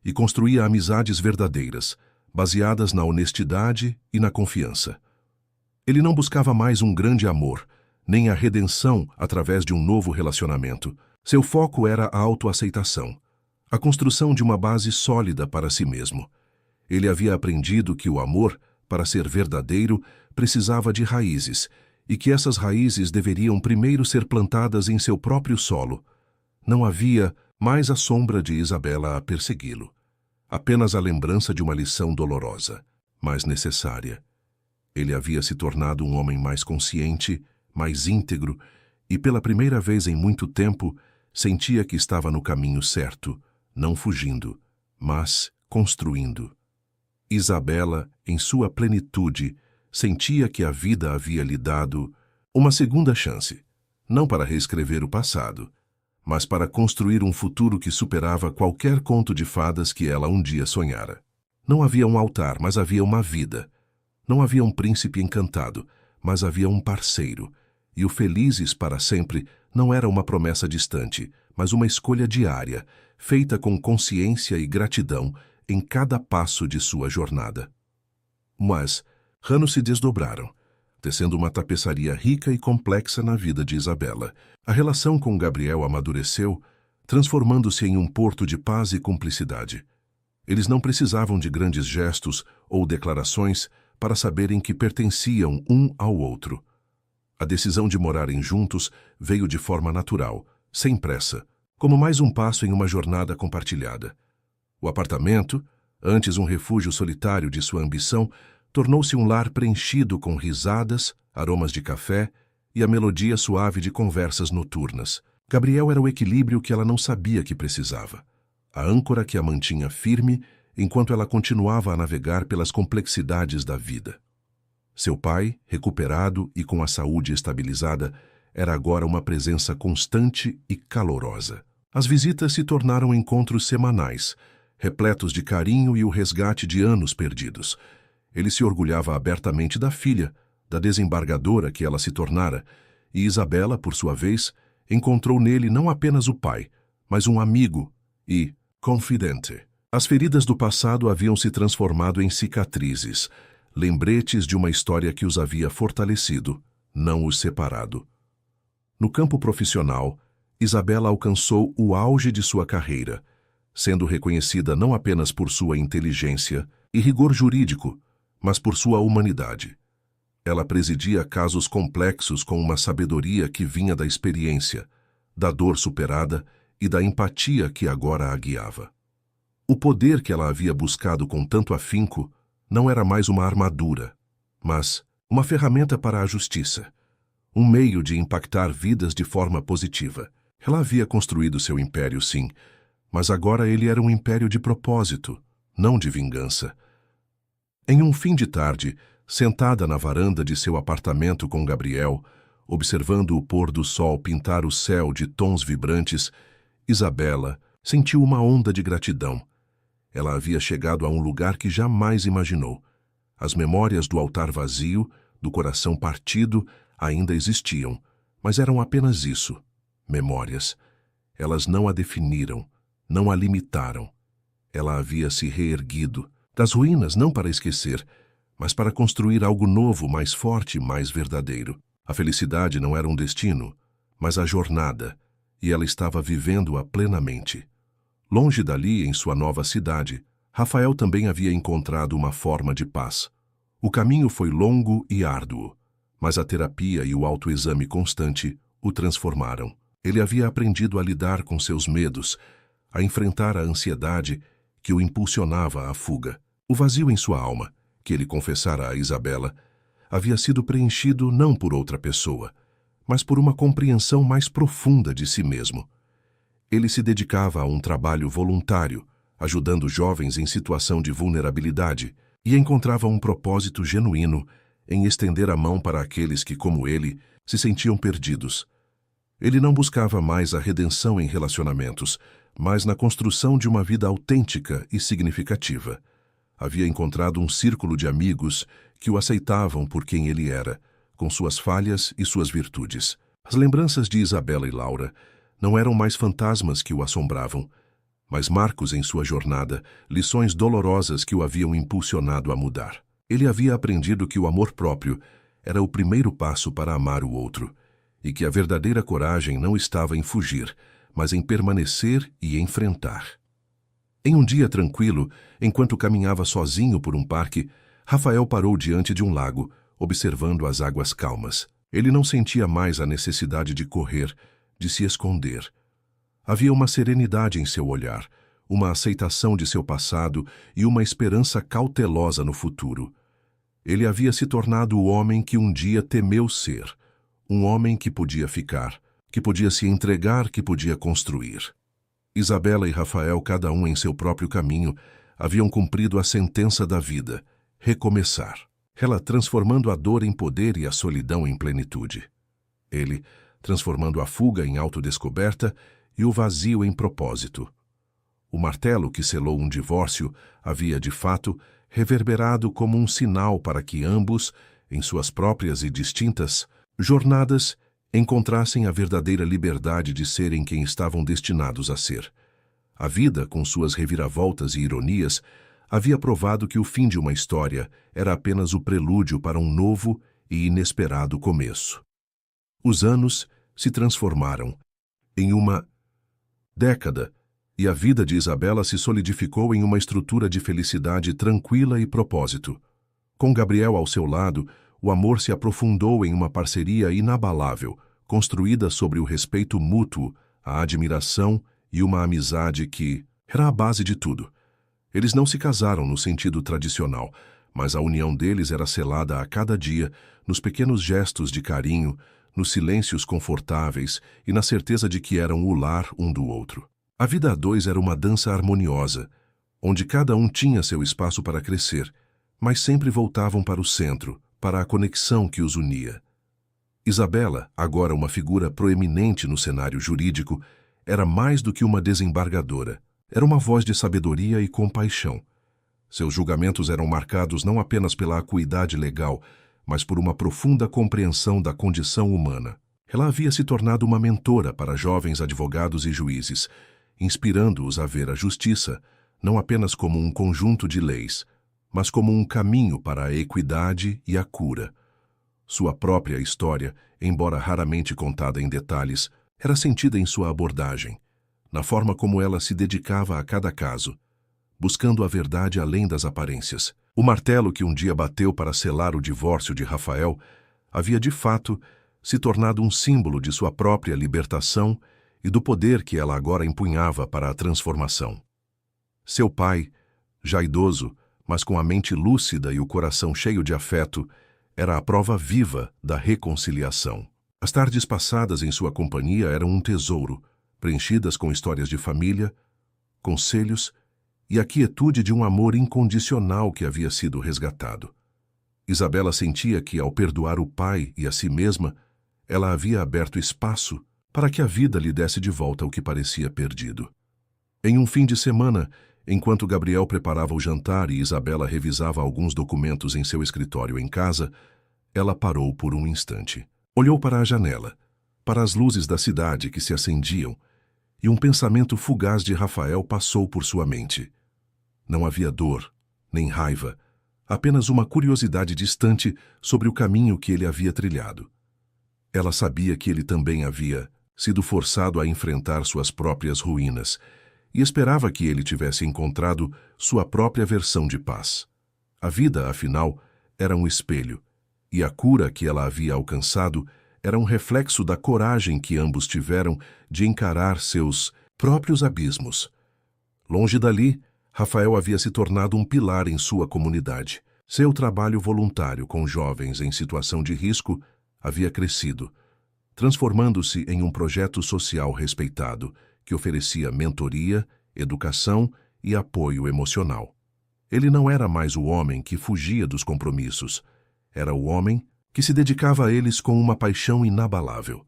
e construía amizades verdadeiras, baseadas na honestidade e na confiança. Ele não buscava mais um grande amor, nem a redenção através de um novo relacionamento. Seu foco era a autoaceitação, a construção de uma base sólida para si mesmo. Ele havia aprendido que o amor, para ser verdadeiro, precisava de raízes, e que essas raízes deveriam primeiro ser plantadas em seu próprio solo. Não havia mais a sombra de Isabela a persegui-lo. Apenas a lembrança de uma lição dolorosa, mas necessária. Ele havia se tornado um homem mais consciente, mais íntegro, e pela primeira vez em muito tempo, sentia que estava no caminho certo, não fugindo, mas construindo. Isabela, em sua plenitude, sentia que a vida havia lhe dado uma segunda chance, não para reescrever o passado, mas para construir um futuro que superava qualquer conto de fadas que ela um dia sonhara. Não havia um altar, mas havia uma vida. Não havia um príncipe encantado, mas havia um parceiro, e o felizes para sempre não era uma promessa distante, mas uma escolha diária, feita com consciência e gratidão em cada passo de sua jornada. Mas ranos se desdobraram, tecendo uma tapeçaria rica e complexa na vida de Isabela. A relação com Gabriel amadureceu, transformando-se em um porto de paz e cumplicidade. Eles não precisavam de grandes gestos ou declarações para saberem que pertenciam um ao outro. A decisão de morarem juntos veio de forma natural, sem pressa, como mais um passo em uma jornada compartilhada. O apartamento, antes um refúgio solitário de sua ambição, tornou-se um lar preenchido com risadas, aromas de café e a melodia suave de conversas noturnas. Gabriel era o equilíbrio que ela não sabia que precisava, a âncora que a mantinha firme enquanto ela continuava a navegar pelas complexidades da vida. Seu pai, recuperado e com a saúde estabilizada, era agora uma presença constante e calorosa. As visitas se tornaram encontros semanais, repletos de carinho e o resgate de anos perdidos. Ele se orgulhava abertamente da filha, da desembargadora que ela se tornara, e Isabela, por sua vez, encontrou nele não apenas o pai, mas um amigo e confidente. As feridas do passado haviam se transformado em cicatrizes, lembretes de uma história que os havia fortalecido, não os separado. No campo profissional, Isabela alcançou o auge de sua carreira, sendo reconhecida não apenas por sua inteligência e rigor jurídico, mas por sua humanidade. Ela presidia casos complexos com uma sabedoria que vinha da experiência, da dor superada e da empatia que agora a guiava. O poder que ela havia buscado com tanto afinco não era mais uma armadura, mas uma ferramenta para a justiça, um meio de impactar vidas de forma positiva. Ela havia construído seu império, sim, mas agora ele era um império de propósito, não de vingança. Em um fim de tarde, sentada na varanda de seu apartamento com Gabriel, observando o pôr do sol pintar o céu de tons vibrantes, Isabela sentiu uma onda de gratidão. Ela havia chegado a um lugar que jamais imaginou. As memórias do altar vazio, do coração partido, ainda existiam, mas eram apenas isso, memórias. Elas não a definiram, não a limitaram. Ela havia se reerguido, das ruínas não para esquecer, mas para construir algo novo, mais forte e mais verdadeiro. A felicidade não era um destino, mas a jornada, e ela estava vivendo-a plenamente. Longe dali, em sua nova cidade, Rafael também havia encontrado uma forma de paz. O caminho foi longo e árduo, mas a terapia e o autoexame constante o transformaram. Ele havia aprendido a lidar com seus medos, a enfrentar a ansiedade que o impulsionava à fuga. O vazio em sua alma, que ele confessara a Isabela, havia sido preenchido não por outra pessoa, mas por uma compreensão mais profunda de si mesmo. Ele se dedicava a um trabalho voluntário, ajudando jovens em situação de vulnerabilidade, e encontrava um propósito genuíno em estender a mão para aqueles que, como ele, se sentiam perdidos. Ele não buscava mais a redenção em relacionamentos, mas na construção de uma vida autêntica e significativa. Havia encontrado um círculo de amigos que o aceitavam por quem ele era, com suas falhas e suas virtudes. As lembranças de Isabela e Laura não eram mais fantasmas que o assombravam, mas marcos em sua jornada, lições dolorosas que o haviam impulsionado a mudar. Ele havia aprendido que o amor próprio era o primeiro passo para amar o outro, e que a verdadeira coragem não estava em fugir, mas em permanecer e enfrentar. Em um dia tranquilo, enquanto caminhava sozinho por um parque, Rafael parou diante de um lago, observando as águas calmas. Ele não sentia mais a necessidade de correr, de se esconder. Havia uma serenidade em seu olhar, uma aceitação de seu passado e uma esperança cautelosa no futuro. Ele havia se tornado o homem que um dia temeu ser, um homem que podia ficar, que podia se entregar, que podia construir. Isabela e Rafael, cada um em seu próprio caminho, haviam cumprido a sentença da vida, recomeçar. Ela transformando a dor em poder e a solidão em plenitude. Ele transformando a fuga em autodescoberta e o vazio em propósito. O martelo que selou um divórcio havia, de fato, reverberado como um sinal para que ambos, em suas próprias e distintas jornadas, encontrassem a verdadeira liberdade de serem quem estavam destinados a ser. A vida, com suas reviravoltas e ironias, havia provado que o fim de uma história era apenas o prelúdio para um novo e inesperado começo. Os anos se transformaram em uma década, e a vida de Isabela se solidificou em uma estrutura de felicidade tranquila e propósito. Com Gabriel ao seu lado, o amor se aprofundou em uma parceria inabalável, construída sobre o respeito mútuo, a admiração e uma amizade que era a base de tudo. Eles não se casaram no sentido tradicional, mas a união deles era selada a cada dia, nos pequenos gestos de carinho, nos silêncios confortáveis e na certeza de que eram o lar um do outro. A vida a dois era uma dança harmoniosa, onde cada um tinha seu espaço para crescer, mas sempre voltavam para o centro, para a conexão que os unia. Isabela, agora uma figura proeminente no cenário jurídico, era mais do que uma desembargadora. Era uma voz de sabedoria e compaixão. Seus julgamentos eram marcados não apenas pela acuidade legal, mas por uma profunda compreensão da condição humana. Ela havia se tornado uma mentora para jovens advogados e juízes, inspirando-os a ver a justiça não apenas como um conjunto de leis, mas como um caminho para a equidade e a cura. Sua própria história, embora raramente contada em detalhes, era sentida em sua abordagem, na forma como ela se dedicava a cada caso, buscando a verdade além das aparências. O martelo que um dia bateu para selar o divórcio de Rafael havia, de fato, se tornado um símbolo de sua própria libertação e do poder que ela agora empunhava para a transformação. Seu pai, já idoso, mas com a mente lúcida e o coração cheio de afeto, era a prova viva da reconciliação. As tardes passadas em sua companhia eram um tesouro, preenchidas com histórias de família, conselhos e a quietude de um amor incondicional que havia sido resgatado. Isabela sentia que, ao perdoar o pai e a si mesma, ela havia aberto espaço para que a vida lhe desse de volta o que parecia perdido. Em um fim de semana, enquanto Gabriel preparava o jantar e Isabela revisava alguns documentos em seu escritório em casa, ela parou por um instante. Olhou para a janela, para as luzes da cidade que se acendiam, e um pensamento fugaz de Rafael passou por sua mente. Não havia dor, nem raiva, apenas uma curiosidade distante sobre o caminho que ele havia trilhado. Ela sabia que ele também havia sido forçado a enfrentar suas próprias ruínas, e esperava que ele tivesse encontrado sua própria versão de paz. A vida, afinal, era um espelho, e a cura que ela havia alcançado era um reflexo da coragem que ambos tiveram de encarar seus próprios abismos. Longe dali, Rafael havia se tornado um pilar em sua comunidade. Seu trabalho voluntário com jovens em situação de risco havia crescido, transformando-se em um projeto social respeitado, que oferecia mentoria, educação e apoio emocional. Ele não era mais o homem que fugia dos compromissos. Era o homem que se dedicava a eles com uma paixão inabalável.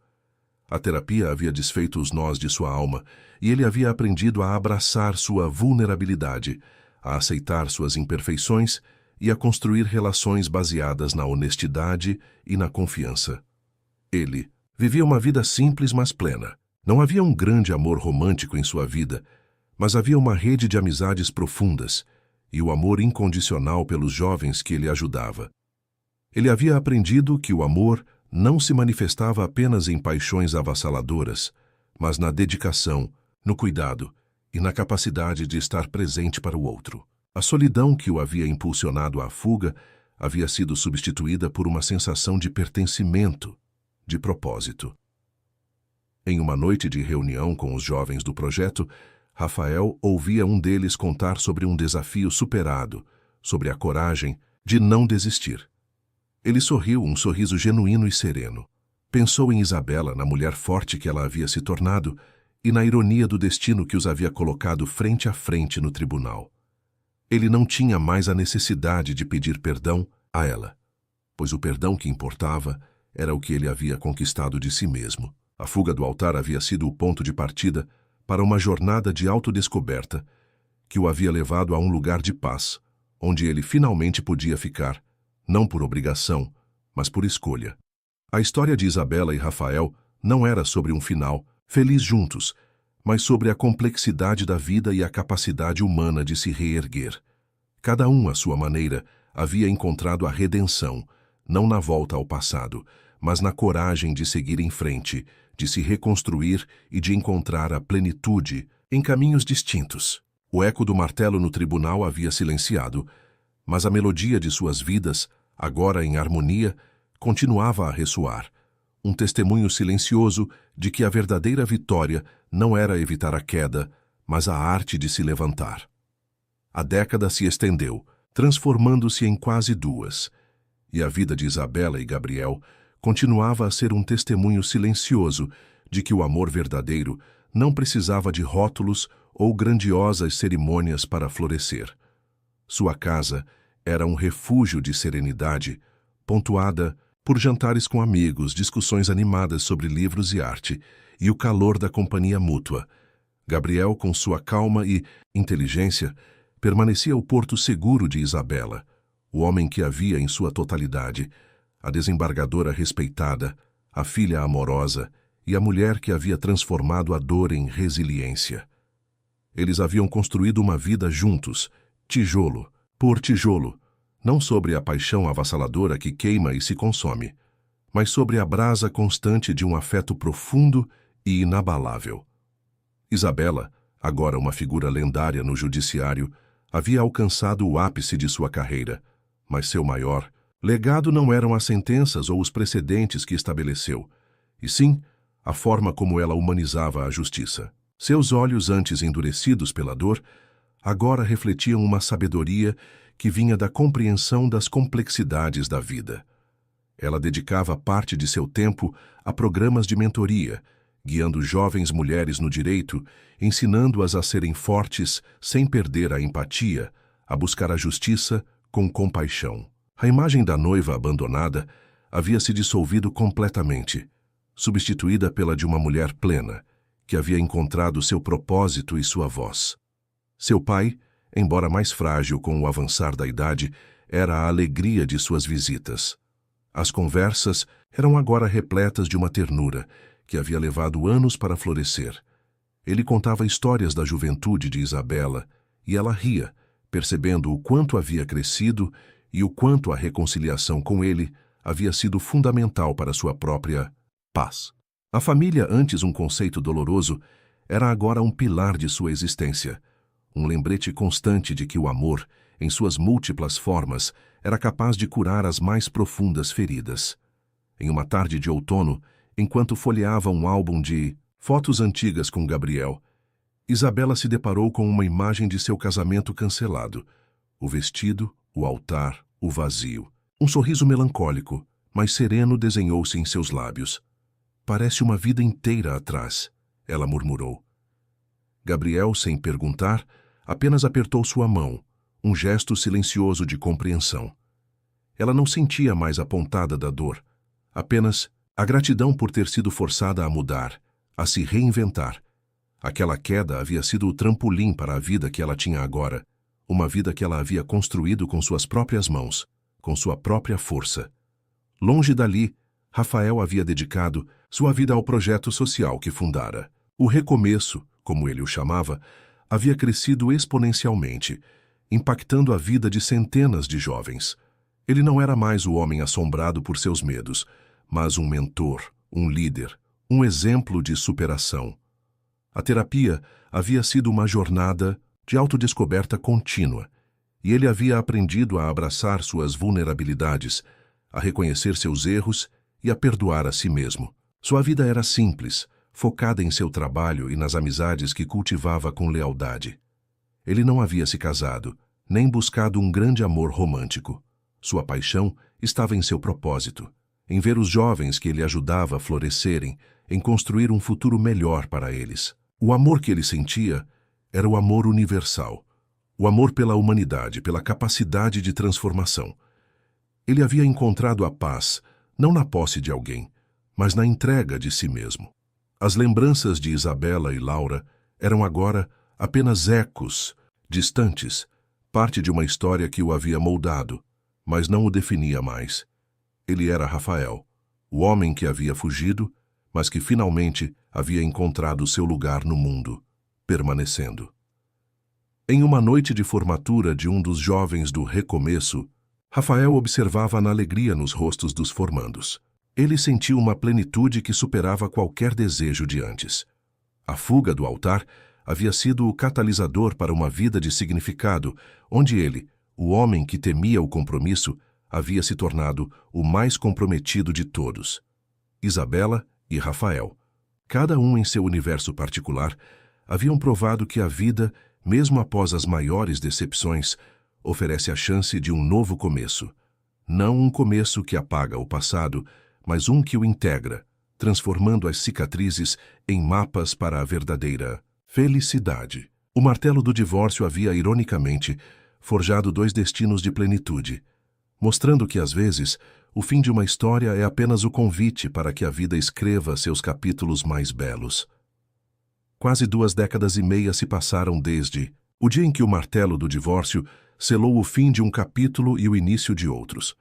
A terapia havia desfeito os nós de sua alma e ele havia aprendido a abraçar sua vulnerabilidade, a aceitar suas imperfeições e a construir relações baseadas na honestidade e na confiança. Ele vivia uma vida simples, mas plena. Não havia um grande amor romântico em sua vida, mas havia uma rede de amizades profundas e o amor incondicional pelos jovens que ele ajudava. Ele havia aprendido que o amor não se manifestava apenas em paixões avassaladoras, mas na dedicação, no cuidado e na capacidade de estar presente para o outro. A solidão que o havia impulsionado à fuga havia sido substituída por uma sensação de pertencimento, de propósito. Em uma noite de reunião com os jovens do projeto, Rafael ouvia um deles contar sobre um desafio superado, sobre a coragem de não desistir. Ele sorriu, um sorriso genuíno e sereno. Pensou em Isabela, na mulher forte que ela havia se tornado, e na ironia do destino que os havia colocado frente a frente no tribunal. Ele não tinha mais a necessidade de pedir perdão a ela, pois o perdão que importava era o que ele havia conquistado de si mesmo. A fuga do altar havia sido o ponto de partida para uma jornada de autodescoberta que o havia levado a um lugar de paz, onde ele finalmente podia ficar, não por obrigação, mas por escolha. A história de Isabela e Rafael não era sobre um final feliz juntos, mas sobre a complexidade da vida e a capacidade humana de se reerguer. Cada um, à sua maneira, havia encontrado a redenção, não na volta ao passado, mas na coragem de seguir em frente, de se reconstruir e de encontrar a plenitude em caminhos distintos. O eco do martelo no tribunal havia silenciado, mas a melodia de suas vidas, agora em harmonia, continuava a ressoar, um testemunho silencioso de que a verdadeira vitória não era evitar a queda, mas a arte de se levantar. A década se estendeu, transformando-se em quase 2, e a vida de Isabela e Gabriel continuava a ser um testemunho silencioso de que o amor verdadeiro não precisava de rótulos ou grandiosas cerimônias para florescer. Sua casa era um refúgio de serenidade, pontuada por jantares com amigos, discussões animadas sobre livros e arte, e o calor da companhia mútua. Gabriel, com sua calma e inteligência, permanecia o porto seguro de Isabela, o homem que havia em sua totalidade, a desembargadora respeitada, a filha amorosa e a mulher que havia transformado a dor em resiliência. Eles haviam construído uma vida juntos, tijolo por tijolo, não sobre a paixão avassaladora que queima e se consome, mas sobre a brasa constante de um afeto profundo e inabalável. Isabela, agora uma figura lendária no judiciário, havia alcançado o ápice de sua carreira, mas seu maior legado não eram as sentenças ou os precedentes que estabeleceu, e sim a forma como ela humanizava a justiça. Seus olhos, antes endurecidos pela dor, agora refletiam uma sabedoria que vinha da compreensão das complexidades da vida. Ela dedicava parte de seu tempo a programas de mentoria, guiando jovens mulheres no direito, ensinando-as a serem fortes sem perder a empatia, a buscar a justiça com compaixão. A imagem da noiva abandonada havia se dissolvido completamente, substituída pela de uma mulher plena, que havia encontrado seu propósito e sua voz. Seu pai, embora mais frágil com o avançar da idade, era a alegria de suas visitas. As conversas eram agora repletas de uma ternura que havia levado anos para florescer. Ele contava histórias da juventude de Isabela e ela ria, percebendo o quanto havia crescido e o quanto a reconciliação com ele havia sido fundamental para sua própria paz. A família, antes um conceito doloroso, era agora um pilar de sua existência, um lembrete constante de que o amor, em suas múltiplas formas, era capaz de curar as mais profundas feridas. Em uma tarde de outono, enquanto folheava um álbum de fotos antigas com Gabriel, Isabela se deparou com uma imagem de seu casamento cancelado. O vestido, o altar, o vazio. Um sorriso melancólico, mas sereno desenhou-se em seus lábios. Parece uma vida inteira atrás, ela murmurou. Gabriel, sem perguntar, apenas apertou sua mão, um gesto silencioso de compreensão. Ela não sentia mais a pontada da dor, apenas A gratidão por ter sido forçada a mudar, a se reinventar. Aquela queda havia sido o trampolim para a vida que ela tinha agora, uma vida que ela havia construído com suas próprias mãos, com sua própria força. Longe dali, Rafael havia dedicado sua vida ao projeto social que fundara. O recomeço, como ele o chamava, havia crescido exponencialmente, impactando a vida de centenas de jovens. Ele não era mais o homem assombrado por seus medos, mas um mentor, um líder, um exemplo de superação. A terapia havia sido uma jornada de autodescoberta contínua, e ele havia aprendido a abraçar suas vulnerabilidades, a reconhecer seus erros e a perdoar a si mesmo. Sua vida era simples, focada em seu trabalho e nas amizades que cultivava com lealdade. Ele não havia se casado, nem buscado um grande amor romântico. Sua paixão estava em seu propósito, em ver os jovens que ele ajudava a florescerem, em construir um futuro melhor para eles. O amor que ele sentia era o amor universal, o amor pela humanidade, pela capacidade de transformação. Ele havia encontrado a paz, não na posse de alguém, mas na entrega de si mesmo. As lembranças de Isabela e Laura eram agora apenas ecos, distantes, parte de uma história que o havia moldado, mas não o definia mais. Ele era Rafael, o homem que havia fugido, mas que finalmente havia encontrado seu lugar no mundo, permanecendo. Em uma noite de formatura de um dos jovens do recomeço, Rafael observava na alegria nos rostos dos formandos. Ele sentiu uma plenitude que superava qualquer desejo de antes. A fuga do altar havia sido o catalisador para uma vida de significado, onde ele, o homem que temia o compromisso, havia se tornado o mais comprometido de todos. Isabela e Rafael, cada um em seu universo particular, haviam provado que a vida, mesmo após as maiores decepções, oferece a chance de um novo começo. Não um começo que apaga o passado, mas um que o integra, transformando as cicatrizes em mapas para a verdadeira felicidade. O martelo do divórcio havia, ironicamente, forjado dois destinos de plenitude, mostrando que, às vezes, o fim de uma história é apenas o convite para que a vida escreva seus capítulos mais belos. Quase 2 décadas e meia se passaram desde o dia em que o martelo do divórcio selou o fim de um capítulo e o início de outros.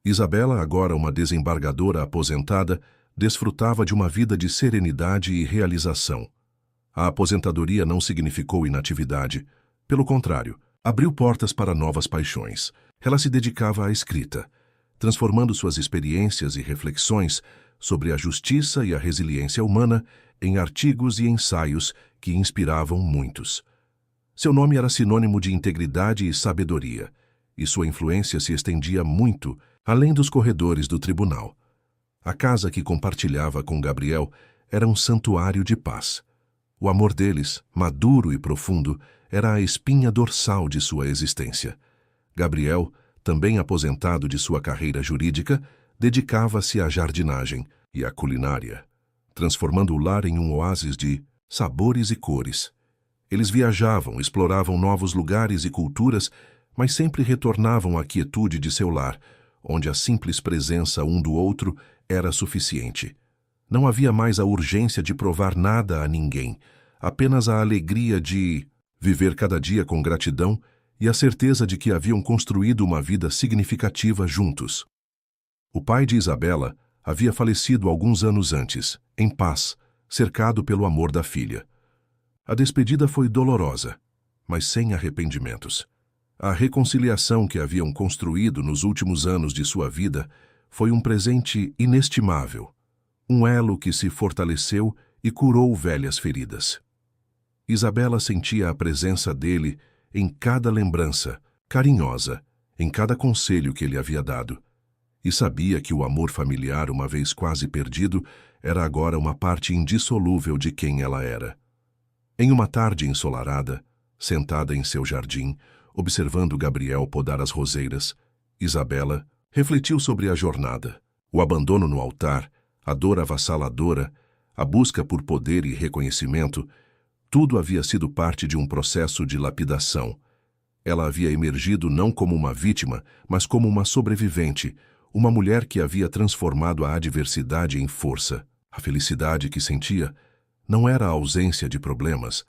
Isabela, agora uma desembargadora aposentada, desfrutava de uma vida de serenidade e realização. A aposentadoria não significou inatividade. Pelo contrário, abriu portas para novas paixões. Ela se dedicava à escrita, transformando suas experiências e reflexões sobre a justiça e a resiliência humana em artigos e ensaios que inspiravam muitos. Seu nome era sinônimo de integridade e sabedoria, e sua influência se estendia muito além dos corredores do tribunal. A casa que compartilhava com Gabriel era um santuário de paz. O amor deles, maduro e profundo, era a espinha dorsal de sua existência. Gabriel, também aposentado de sua carreira jurídica, dedicava-se à jardinagem e à culinária, transformando o lar em um oásis de sabores e cores. Eles viajavam, exploravam novos lugares e culturas, mas sempre retornavam à quietude de seu lar, onde a simples presença um do outro era suficiente. Não havia mais a urgência de provar nada a ninguém, apenas a alegria de viver cada dia com gratidão e a certeza de que haviam construído uma vida significativa juntos. O pai de Isabela havia falecido alguns anos antes, em paz, cercado pelo amor da filha. A despedida foi dolorosa, mas sem arrependimentos. A reconciliação que haviam construído nos últimos anos de sua vida foi um presente inestimável, um elo que se fortaleceu e curou velhas feridas. Isabela sentia a presença dele em cada lembrança, carinhosa, em cada conselho que ele havia dado, e sabia que o amor familiar, uma vez quase perdido, era agora uma parte indissolúvel de quem ela era. Em uma tarde ensolarada, sentada em seu jardim, observando Gabriel podar as roseiras, Isabela refletiu sobre a jornada, o abandono no altar, a dor avassaladora, a busca por poder e reconhecimento. Tudo havia sido parte de um processo de lapidação. Ela havia emergido não como uma vítima, mas como uma sobrevivente, uma mulher que havia transformado a adversidade em força. A felicidade que sentia não era a ausência de problemas,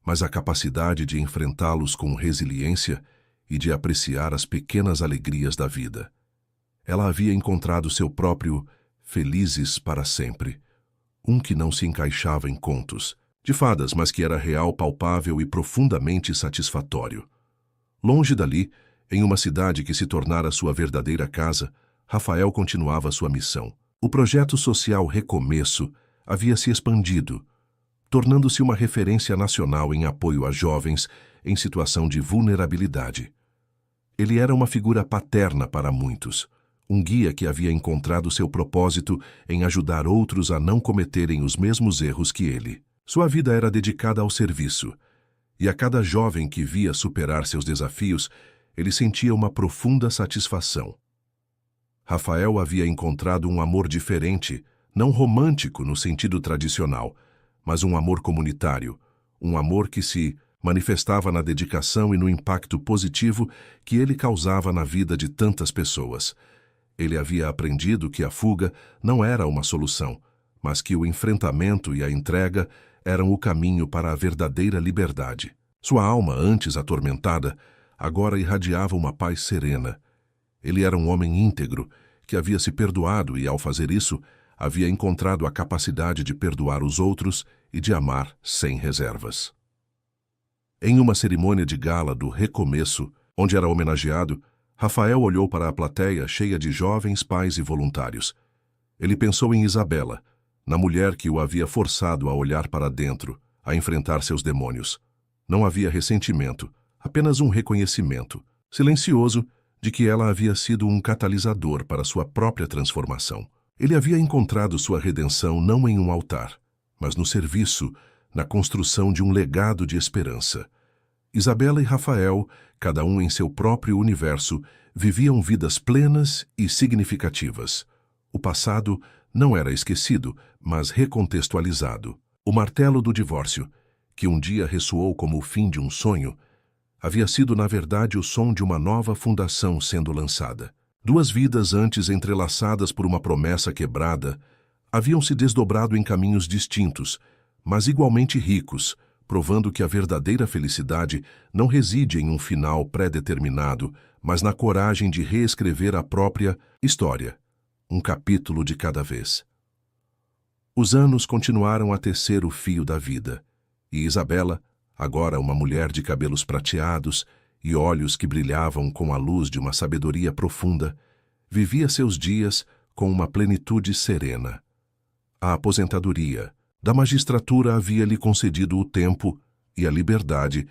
mas a capacidade de enfrentá-los com resiliência e de apreciar as pequenas alegrias da vida. Ela havia encontrado seu próprio felizes para sempre, um que não se encaixava em contos de fadas, mas que era real, palpável e profundamente satisfatório. Longe dali, em uma cidade que se tornara sua verdadeira casa, Rafael continuava sua missão. O projeto social Recomeço havia se expandido, tornando-se uma referência nacional em apoio a jovens em situação de vulnerabilidade. Ele era uma figura paterna para muitos, um guia que havia encontrado seu propósito em ajudar outros a não cometerem os mesmos erros que ele. Sua vida era dedicada ao serviço, e a cada jovem que via superar seus desafios, ele sentia uma profunda satisfação. Rafael havia encontrado um amor diferente, não romântico no sentido tradicional, mas um amor comunitário, um amor que se manifestava na dedicação e no impacto positivo que ele causava na vida de tantas pessoas. Ele havia aprendido que a fuga não era uma solução, mas que o enfrentamento e a entrega eram o caminho para a verdadeira liberdade. Sua alma, antes atormentada, agora irradiava uma paz serena. Ele era um homem íntegro, que havia se perdoado e, ao fazer isso, havia encontrado a capacidade de perdoar os outros e de amar sem reservas. Em uma cerimônia de gala do Recomeço, onde era homenageado, Rafael olhou para a plateia cheia de jovens pais e voluntários. Ele pensou em Isabela, na mulher que o havia forçado a olhar para dentro, a enfrentar seus demônios. Não havia ressentimento, apenas um reconhecimento, silencioso, de que ela havia sido um catalisador para sua própria transformação. Ele havia encontrado sua redenção não em um altar, mas no serviço, na construção de um legado de esperança. Isabela e Rafael, cada um em seu próprio universo, viviam vidas plenas e significativas. O passado não era esquecido, mas recontextualizado. O martelo do divórcio, que um dia ressoou como o fim de um sonho, havia sido na verdade o som de uma nova fundação sendo lançada. Duas vidas antes entrelaçadas por uma promessa quebrada haviam se desdobrado em caminhos distintos, mas igualmente ricos, provando que a verdadeira felicidade não reside em um final pré-determinado, mas na coragem de reescrever a própria história, um capítulo de cada vez. Os anos continuaram a tecer o fio da vida, e Isabela, agora uma mulher de cabelos prateados e olhos que brilhavam com a luz de uma sabedoria profunda, vivia seus dias com uma plenitude serena. A aposentadoria da magistratura havia-lhe concedido o tempo e a liberdade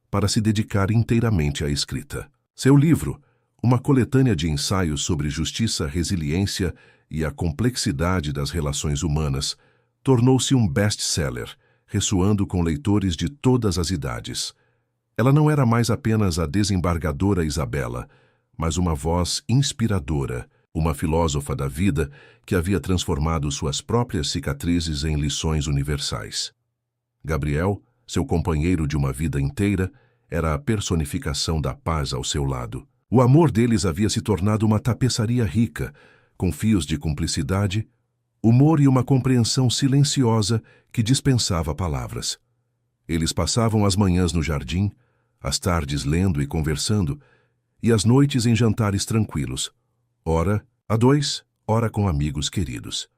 para se dedicar inteiramente à escrita. Seu livro, uma coletânea de ensaios sobre justiça, resiliência e a complexidade das relações humanas, tornou-se um best-seller, ressoando com leitores de todas as idades. Ela não era mais apenas a desembargadora Isabela, mas uma voz inspiradora, uma filósofa da vida que havia transformado suas próprias cicatrizes em lições universais. Gabriel, seu companheiro de uma vida inteira, era a personificação da paz ao seu lado. O amor deles havia se tornado uma tapeçaria rica, com fios de cumplicidade, humor e uma compreensão silenciosa que dispensava palavras. Eles passavam as manhãs no jardim, as tardes lendo e conversando, e as noites em jantares tranquilos, ora a dois, ora com amigos queridos.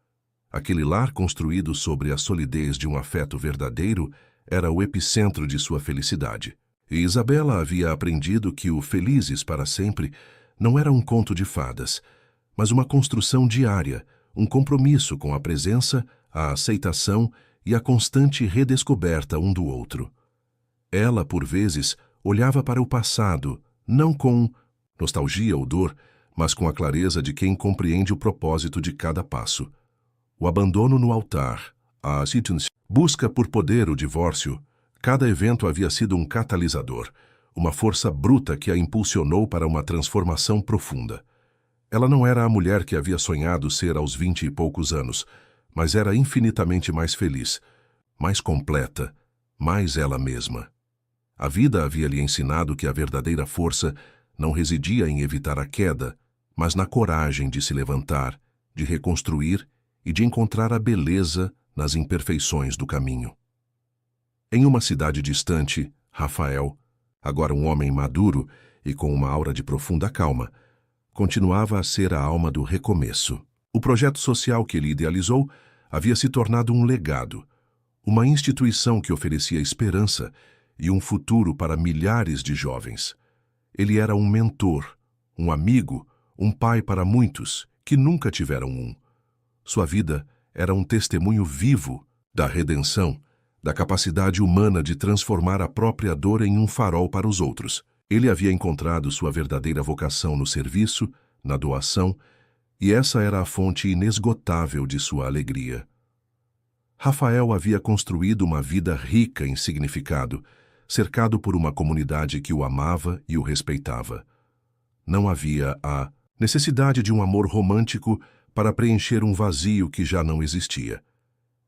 Aquele lar construído sobre a solidez de um afeto verdadeiro era o epicentro de sua felicidade. E Isabela havia aprendido que o Felizes para Sempre não era um conto de fadas, mas uma construção diária, um compromisso com a presença, a aceitação e a constante redescoberta um do outro. Ela, por vezes, olhava para o passado, não com nostalgia ou dor, mas com a clareza de quem compreende o propósito de cada passo. O abandono no altar, a busca por poder, o divórcio, cada evento havia sido um catalisador, uma força bruta que a impulsionou para uma transformação profunda. Ela não era a mulher que havia sonhado ser aos 20 e poucos anos, mas era infinitamente mais feliz, mais completa, mais ela mesma. A vida havia lhe ensinado que a verdadeira força não residia em evitar a queda, mas na coragem de se levantar, de reconstruir e de encontrar a beleza nas imperfeições do caminho. Em uma cidade distante, Rafael, agora um homem maduro e com uma aura de profunda calma, continuava a ser a alma do recomeço. O projeto social que ele idealizou havia se tornado um legado, uma instituição que oferecia esperança e um futuro para milhares de jovens. Ele era um mentor, um amigo, um pai para muitos que nunca tiveram um. Sua vida era um testemunho vivo da redenção, da capacidade humana de transformar a própria dor em um farol para os outros. Ele havia encontrado sua verdadeira vocação no serviço, na doação, e essa era a fonte inesgotável de sua alegria. Rafael havia construído uma vida rica em significado, cercado por uma comunidade que o amava e o respeitava. Não havia a necessidade de um amor romântico para preencher um vazio que já não existia.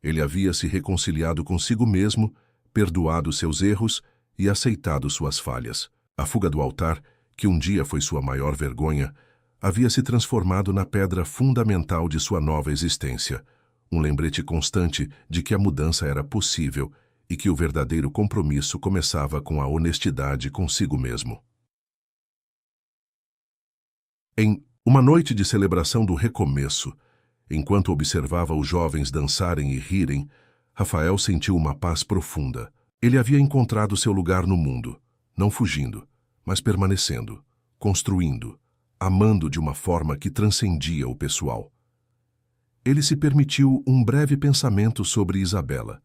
Ele havia se reconciliado consigo mesmo, perdoado seus erros e aceitado suas falhas. A fuga do altar, que um dia foi sua maior vergonha, havia se transformado na pedra fundamental de sua nova existência, um lembrete constante de que a mudança era possível e que o verdadeiro compromisso começava com a honestidade consigo mesmo. Em uma noite de celebração do recomeço, enquanto observava os jovens dançarem e rirem, Rafael sentiu uma paz profunda. Ele havia encontrado seu lugar no mundo, não fugindo, mas permanecendo, construindo, amando de uma forma que transcendia o pessoal. Ele se permitiu um breve pensamento sobre Isabela.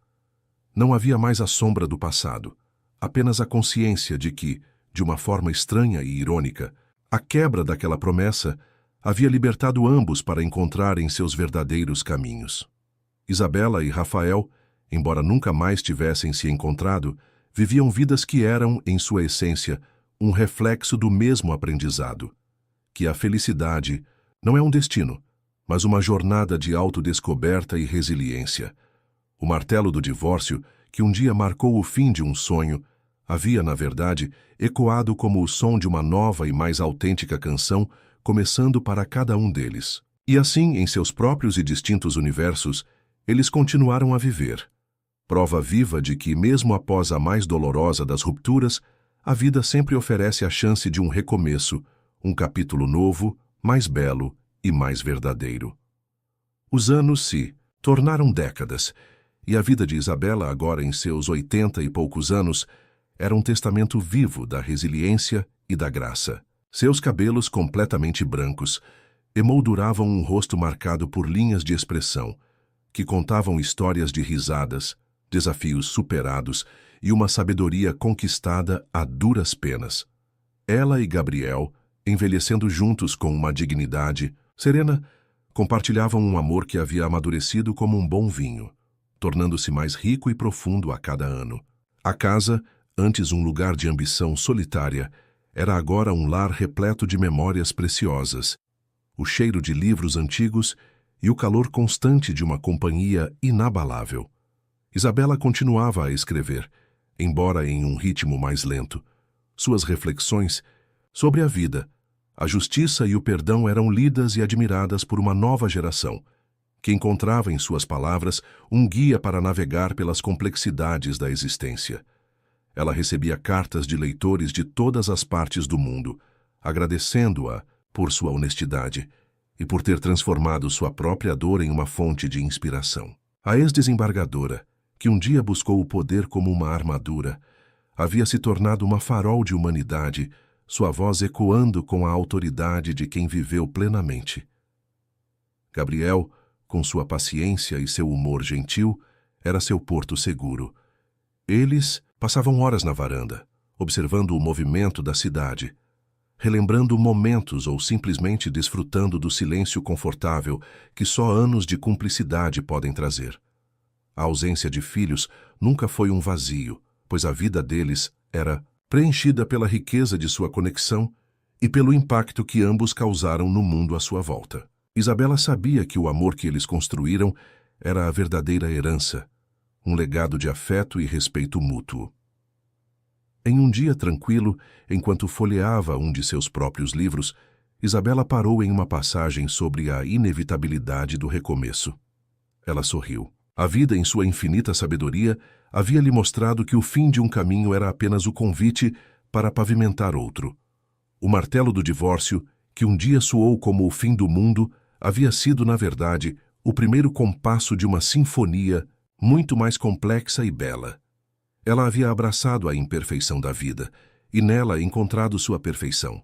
Não havia mais a sombra do passado, apenas a consciência de que, de uma forma estranha e irônica, a quebra daquela promessa havia libertado ambos para encontrarem seus verdadeiros caminhos. Isabela e Rafael, embora nunca mais tivessem se encontrado, viviam vidas que eram, em sua essência, um reflexo do mesmo aprendizado, que a felicidade não é um destino, mas uma jornada de autodescoberta e resiliência. O martelo do divórcio, que um dia marcou o fim de um sonho, havia, na verdade, ecoado como o som de uma nova e mais autêntica canção, começando para cada um deles. E assim, em seus próprios e distintos universos, eles continuaram a viver. Prova viva de que, mesmo após a mais dolorosa das rupturas, a vida sempre oferece a chance de um recomeço, um capítulo novo, mais belo e mais verdadeiro. Os anos se tornaram décadas, e a vida de Isabela, agora em seus 80 e poucos anos, era um testamento vivo da resiliência e da graça. Seus cabelos completamente brancos emolduravam um rosto marcado por linhas de expressão, que contavam histórias de risadas, desafios superados e uma sabedoria conquistada a duras penas. Ela e Gabriel, envelhecendo juntos com uma dignidade serena, compartilhavam um amor que havia amadurecido como um bom vinho, tornando-se mais rico e profundo a cada ano. A casa, antes um lugar de ambição solitária, era agora um lar repleto de memórias preciosas, o cheiro de livros antigos e o calor constante de uma companhia inabalável. Isabela continuava a escrever, embora em um ritmo mais lento. Suas reflexões sobre a vida, a justiça e o perdão eram lidas e admiradas por uma nova geração, que encontrava em suas palavras um guia para navegar pelas complexidades da existência. Ela recebia cartas de leitores de todas as partes do mundo, agradecendo-a por sua honestidade e por ter transformado sua própria dor em uma fonte de inspiração. A ex-desembargadora, que um dia buscou o poder como uma armadura, havia se tornado uma farol de humanidade, sua voz ecoando com a autoridade de quem viveu plenamente. Gabriel, com sua paciência e seu humor gentil, era seu porto seguro. Eles passavam horas na varanda, observando o movimento da cidade, relembrando momentos ou simplesmente desfrutando do silêncio confortável que só anos de cumplicidade podem trazer. A ausência de filhos nunca foi um vazio, pois a vida deles era preenchida pela riqueza de sua conexão e pelo impacto que ambos causaram no mundo à sua volta. Isabela sabia que o amor que eles construíram era a verdadeira herança, um legado de afeto e respeito mútuo. Em um dia tranquilo, enquanto folheava um de seus próprios livros, Isabela parou em uma passagem sobre a inevitabilidade do recomeço. Ela sorriu. A vida, em sua infinita sabedoria, havia lhe mostrado que o fim de um caminho era apenas o convite para pavimentar outro. O martelo do divórcio, que um dia soou como o fim do mundo, havia sido, na verdade, o primeiro compasso de uma sinfonia muito mais complexa e bela. Ela havia abraçado a imperfeição da vida e nela encontrado sua perfeição.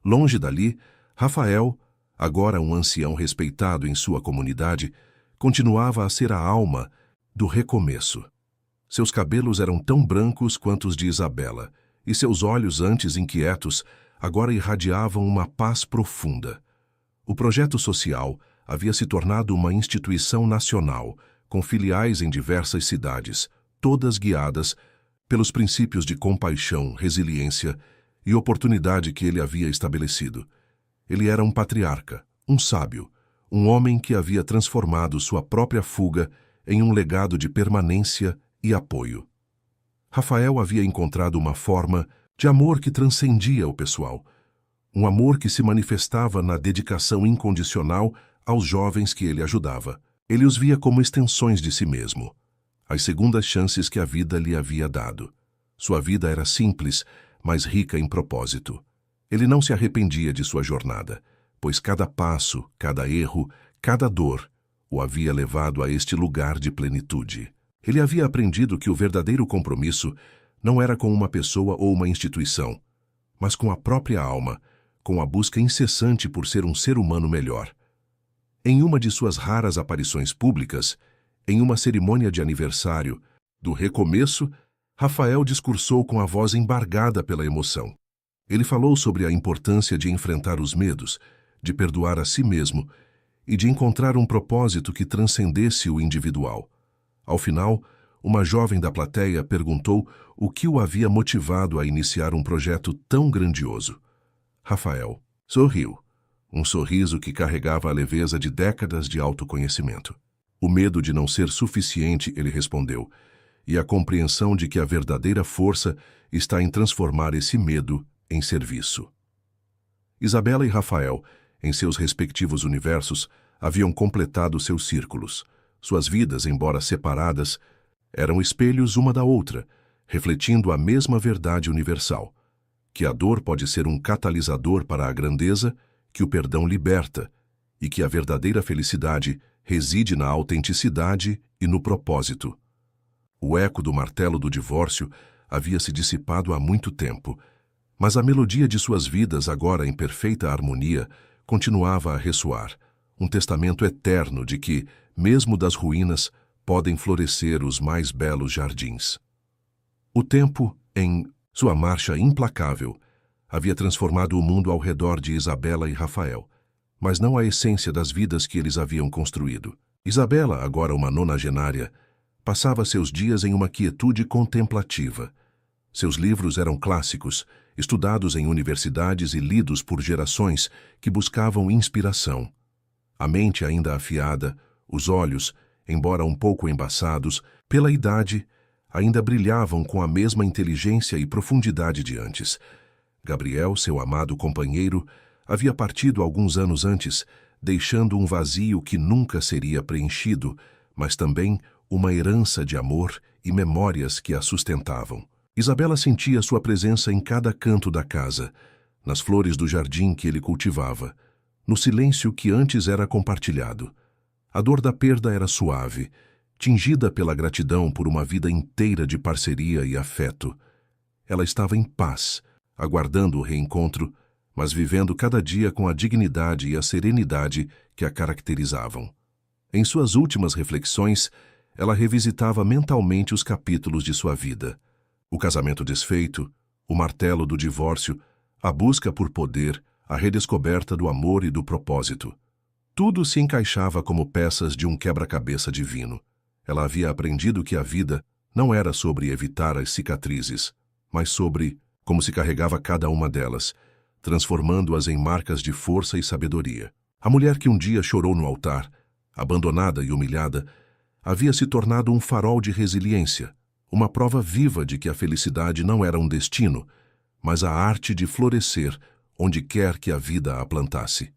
Longe dali, Rafael, agora um ancião respeitado em sua comunidade, continuava a ser a alma do recomeço. Seus cabelos eram tão brancos quanto os de Isabela, e seus olhos, antes inquietos, agora irradiavam uma paz profunda. O projeto social havia se tornado uma instituição nacional, com filiais em diversas cidades, todas guiadas pelos princípios de compaixão, resiliência e oportunidade que ele havia estabelecido. Ele era um patriarca, um sábio, um homem que havia transformado sua própria fuga em um legado de permanência e apoio. Rafael havia encontrado uma forma de amor que transcendia o pessoal, um amor que se manifestava na dedicação incondicional aos jovens que ele ajudava. Ele os via como extensões de si mesmo, as segundas chances que a vida lhe havia dado. Sua vida era simples, mas rica em propósito. Ele não se arrependia de sua jornada, pois cada passo, cada erro, cada dor o havia levado a este lugar de plenitude. Ele havia aprendido que o verdadeiro compromisso não era com uma pessoa ou uma instituição, mas com a própria alma, com a busca incessante por ser um ser humano melhor. Em uma de suas raras aparições públicas, em uma cerimônia de aniversário do recomeço, Rafael discursou com a voz embargada pela emoção. Ele falou sobre a importância de enfrentar os medos, de perdoar a si mesmo e de encontrar um propósito que transcendesse o individual. Ao final, uma jovem da plateia perguntou o que o havia motivado a iniciar um projeto tão grandioso. Rafael sorriu, um sorriso que carregava a leveza de décadas de autoconhecimento. O medo de não ser suficiente, ele respondeu, e a compreensão de que a verdadeira força está em transformar esse medo em serviço. Isabela e Rafael, em seus respectivos universos, haviam completado seus círculos. Suas vidas, embora separadas, eram espelhos uma da outra, refletindo a mesma verdade universal, que a dor pode ser um catalisador para a grandeza, que o perdão liberta, e que a verdadeira felicidade reside na autenticidade e no propósito. O eco do martelo do divórcio havia se dissipado há muito tempo, mas a melodia de suas vidas, agora em perfeita harmonia, continuava a ressoar, um testamento eterno de que, mesmo das ruínas, podem florescer os mais belos jardins. O tempo, em sua marcha implacável, havia transformado o mundo ao redor de Isabela e Rafael, mas não a essência das vidas que eles haviam construído. Isabela, agora uma nonagenária, passava seus dias em uma quietude contemplativa. Seus livros eram clássicos, estudados em universidades e lidos por gerações que buscavam inspiração. A mente ainda afiada, os olhos, embora um pouco embaçados, pela idade, ainda brilhavam com a mesma inteligência e profundidade de antes. Gabriel, seu amado companheiro, havia partido alguns anos antes, deixando um vazio que nunca seria preenchido, mas também uma herança de amor e memórias que a sustentavam. Isabela sentia sua presença em cada canto da casa, nas flores do jardim que ele cultivava, no silêncio que antes era compartilhado. A dor da perda era suave, tingida pela gratidão por uma vida inteira de parceria e afeto. Ela estava em paz, aguardando o reencontro, mas vivendo cada dia com a dignidade e a serenidade que a caracterizavam. Em suas últimas reflexões, ela revisitava mentalmente os capítulos de sua vida. O casamento desfeito, o martelo do divórcio, a busca por poder, a redescoberta do amor e do propósito. Tudo se encaixava como peças de um quebra-cabeça divino. Ela havia aprendido que a vida não era sobre evitar as cicatrizes, mas sobre como se carregava cada uma delas, transformando-as em marcas de força e sabedoria. A mulher que um dia chorou no altar, abandonada e humilhada, havia se tornado um farol de resiliência, uma prova viva de que a felicidade não era um destino, mas a arte de florescer onde quer que a vida a plantasse.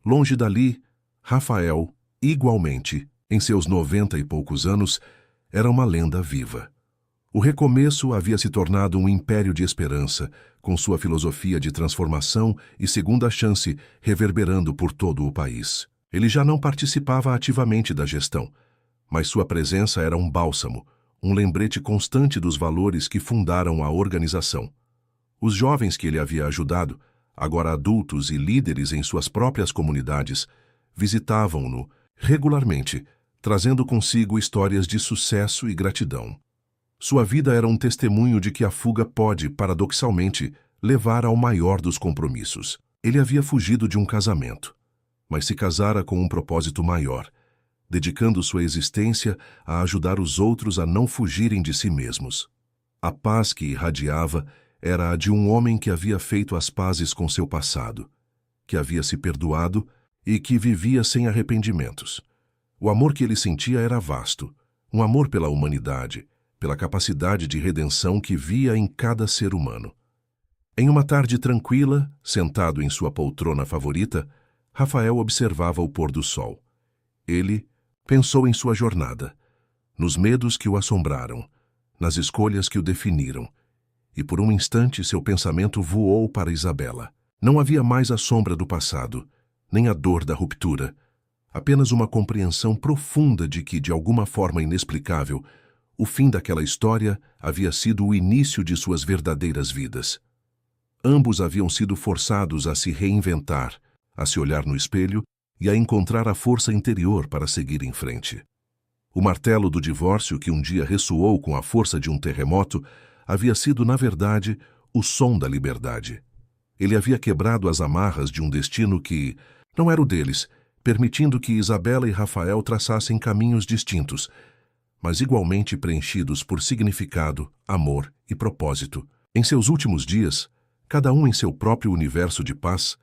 Longe dali, Rafael, igualmente, em seus 90 e poucos anos, era uma lenda viva. O Recomeço havia se tornado um império de esperança, com sua filosofia de transformação e segunda chance reverberando por todo o país. Ele já não participava ativamente da gestão, mas sua presença era um bálsamo, um lembrete constante dos valores que fundaram a organização. Os jovens que ele havia ajudado, agora adultos e líderes em suas próprias comunidades, visitavam-no regularmente, trazendo consigo histórias de sucesso e gratidão. Sua vida era um testemunho de que a fuga pode, paradoxalmente, levar ao maior dos compromissos. Ele havia fugido de um casamento, mas se casara com um propósito maior, dedicando sua existência a ajudar os outros a não fugirem de si mesmos. A paz que irradiava era a de um homem que havia feito as pazes com seu passado, que havia se perdoado e que vivia sem arrependimentos. O amor que ele sentia era vasto, um amor pela humanidade, pela capacidade de redenção que via em cada ser humano. Em uma tarde tranquila, sentado em sua poltrona favorita, Rafael observava o pôr do sol. Ele pensou em sua jornada, nos medos que o assombraram, nas escolhas que o definiram, e por um instante seu pensamento voou para Isabela. Não havia mais a sombra do passado, nem a dor da ruptura, apenas uma compreensão profunda de que, de alguma forma inexplicável, o fim daquela história havia sido o início de suas verdadeiras vidas. Ambos haviam sido forçados a se reinventar, a se olhar no espelho e a encontrar a força interior para seguir em frente. O martelo do divórcio, que um dia ressoou com a força de um terremoto, havia sido, na verdade, o som da liberdade. Ele havia quebrado as amarras de um destino que não era o deles, permitindo que Isabela e Rafael traçassem caminhos distintos, mas igualmente preenchidos por significado, amor e propósito. Em seus últimos dias, cada um em seu próprio universo de paz,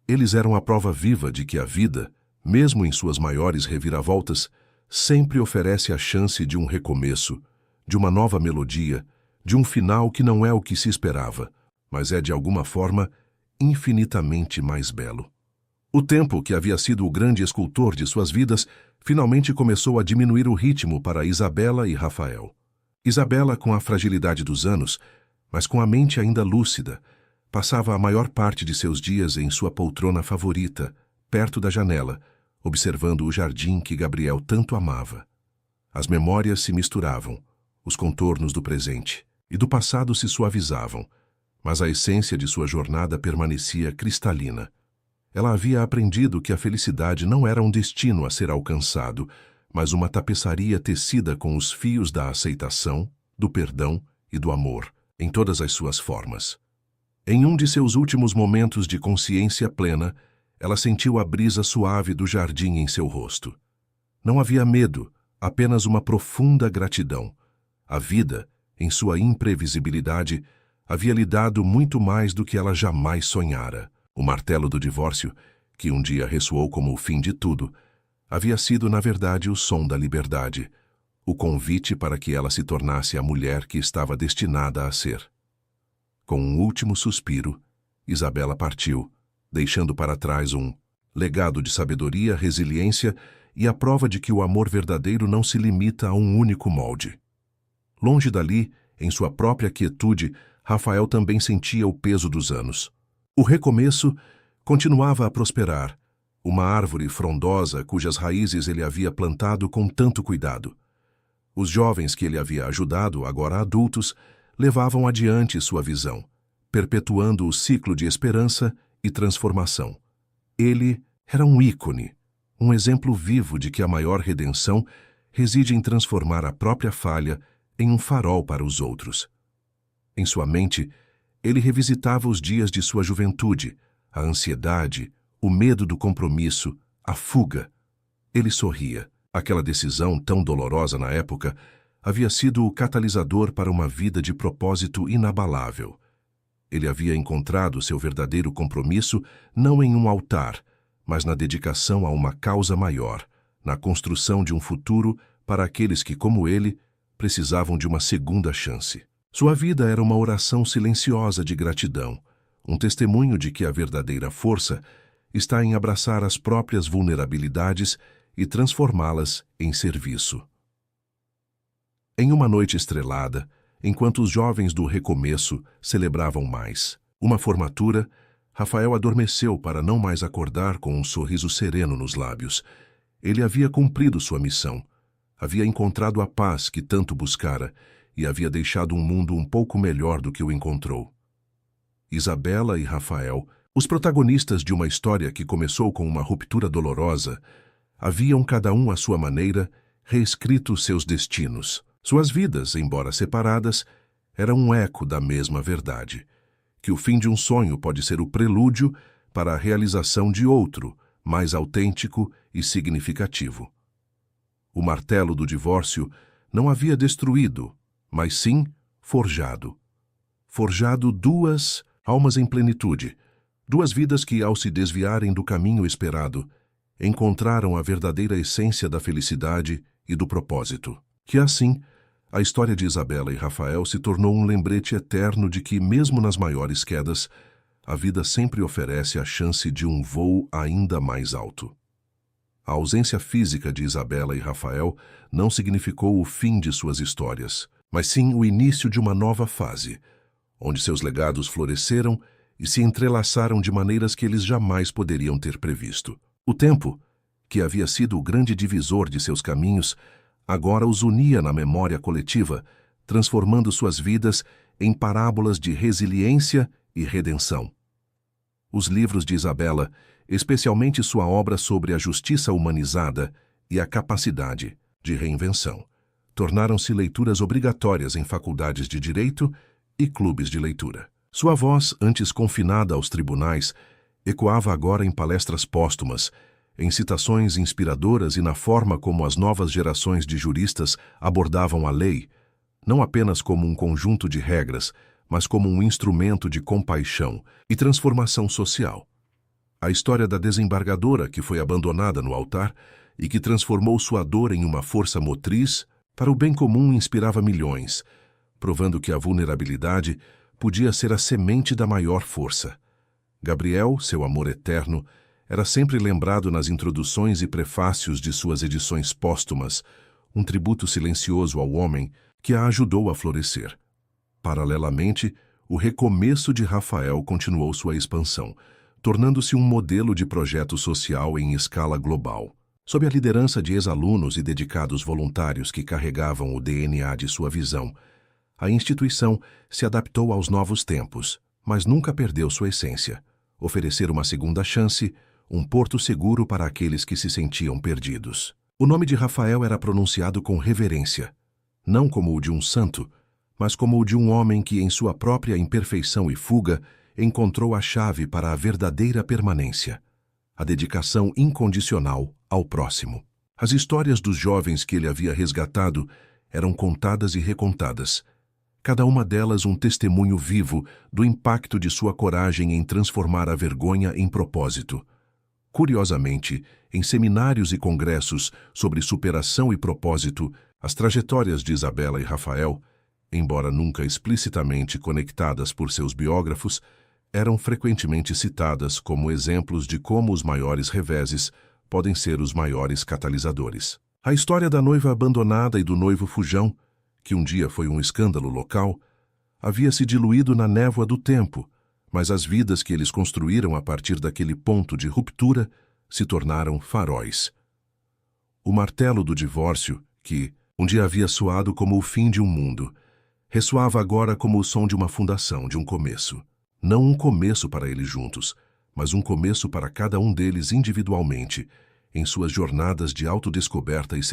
eles eram a prova viva de que a vida, mesmo em suas maiores reviravoltas, sempre oferece a chance de um recomeço, de uma nova melodia, de um final que não é o que se esperava, mas é de alguma forma infinitamente mais belo. O tempo, que havia sido o grande escultor de suas vidas, finalmente começou a diminuir o ritmo para Isabela e Rafael. Isabela, com a fragilidade dos anos, mas com a mente ainda lúcida, passava a maior parte de seus dias em sua poltrona favorita, perto da janela, observando o jardim que Gabriel tanto amava. As memórias se misturavam, os contornos do presente e do passado se suavizavam, mas a essência de sua jornada permanecia cristalina. Ela havia aprendido que a felicidade não era um destino a ser alcançado, mas uma tapeçaria tecida com os fios da aceitação, do perdão e do amor, em todas as suas formas. Em um de seus últimos momentos de consciência plena, ela sentiu a brisa suave do jardim em seu rosto. Não havia medo, apenas uma profunda gratidão. A vida, em sua imprevisibilidade, havia lhe dado muito mais do que ela jamais sonhara. O martelo do divórcio, que um dia ressoou como o fim de tudo, havia sido, na verdade, o som da liberdade, o convite para que ela se tornasse a mulher que estava destinada a ser. Com um último suspiro, Isabela partiu, deixando para trás um legado de sabedoria, resiliência e a prova de que o amor verdadeiro não se limita a um único molde. Longe dali, em sua própria quietude, Rafael também sentia o peso dos anos. O recomeço continuava a prosperar, uma árvore frondosa cujas raízes ele havia plantado com tanto cuidado. Os jovens que ele havia ajudado, agora adultos, levavam adiante sua visão, perpetuando o ciclo de esperança e transformação. Ele era um ícone, um exemplo vivo de que a maior redenção reside em transformar a própria falha em um farol para os outros. Em sua mente, ele revisitava os dias de sua juventude, a ansiedade, o medo do compromisso, a fuga. Ele sorria. Aquela decisão, tão dolorosa na época, havia sido o catalisador para uma vida de propósito inabalável. Ele havia encontrado seu verdadeiro compromisso não em um altar, mas na dedicação a uma causa maior, na construção de um futuro para aqueles que, como ele, precisavam de uma segunda chance. Sua vida era uma oração silenciosa de gratidão, um testemunho de que a verdadeira força está em abraçar as próprias vulnerabilidades e transformá-las em serviço. Em uma noite estrelada, enquanto os jovens do recomeço celebravam mais uma formatura, Rafael adormeceu para não mais acordar com um sorriso sereno nos lábios. Ele havia cumprido sua missão, havia encontrado a paz que tanto buscara e havia deixado um mundo um pouco melhor do que o encontrou. Isabela e Rafael, os protagonistas de uma história que começou com uma ruptura dolorosa, haviam cada um à sua maneira reescrito seus destinos. Suas vidas, embora separadas, eram um eco da mesma verdade, que o fim de um sonho pode ser o prelúdio para a realização de outro, mais autêntico e significativo. O martelo do divórcio não havia destruído, mas sim forjado. Forjado duas almas em plenitude, duas vidas que, ao se desviarem do caminho esperado, encontraram a verdadeira essência da felicidade e do propósito. Que assim, a história de Isabela e Rafael se tornou um lembrete eterno de que, mesmo nas maiores quedas, a vida sempre oferece a chance de um voo ainda mais alto. A ausência física de Isabela e Rafael não significou o fim de suas histórias, mas sim o início de uma nova fase, onde seus legados floresceram e se entrelaçaram de maneiras que eles jamais poderiam ter previsto. O tempo, que havia sido o grande divisor de seus caminhos, agora os unia na memória coletiva, transformando suas vidas em parábolas de resiliência e redenção. Os livros de Isabela, especialmente sua obra sobre a justiça humanizada e a capacidade de reinvenção, tornaram-se leituras obrigatórias em faculdades de direito e clubes de leitura. Sua voz, antes confinada aos tribunais, ecoava agora em palestras póstumas, em citações inspiradoras e na forma como as novas gerações de juristas abordavam a lei, não apenas como um conjunto de regras, mas como um instrumento de compaixão e transformação social. A história da desembargadora que foi abandonada no altar e que transformou sua dor em uma força motriz para o bem comum inspirava milhões, provando que a vulnerabilidade podia ser a semente da maior força. Gabriel, seu amor eterno, era sempre lembrado nas introduções e prefácios de suas edições póstumas, um tributo silencioso ao homem que a ajudou a florescer. Paralelamente, o recomeço de Rafael continuou sua expansão, tornando-se um modelo de projeto social em escala global. Sob a liderança de ex-alunos e dedicados voluntários que carregavam o DNA de sua visão, a instituição se adaptou aos novos tempos, mas nunca perdeu sua essência: oferecer uma segunda chance, um porto seguro para aqueles que se sentiam perdidos. O nome de Rafael era pronunciado com reverência, não como o de um santo, mas como o de um homem que, em sua própria imperfeição e fuga, encontrou a chave para a verdadeira permanência: a dedicação incondicional ao próximo. As histórias dos jovens que ele havia resgatado eram contadas e recontadas, cada uma delas um testemunho vivo do impacto de sua coragem em transformar a vergonha em propósito. Curiosamente, em seminários e congressos sobre superação e propósito, as trajetórias de Isabela e Rafael, embora nunca explicitamente conectadas por seus biógrafos, eram frequentemente citadas como exemplos de como os maiores reveses podem ser os maiores catalisadores. A história da noiva abandonada e do noivo fujão, que um dia foi um escândalo local, havia se diluído na névoa do tempo, mas as vidas que eles construíram a partir daquele ponto de ruptura se tornaram faróis. O martelo do divórcio, que um dia havia soado como o fim de um mundo, ressoava agora como o som de uma fundação, de um começo. Não um começo para eles juntos, mas um começo para cada um deles individualmente, em suas jornadas de autodescoberta e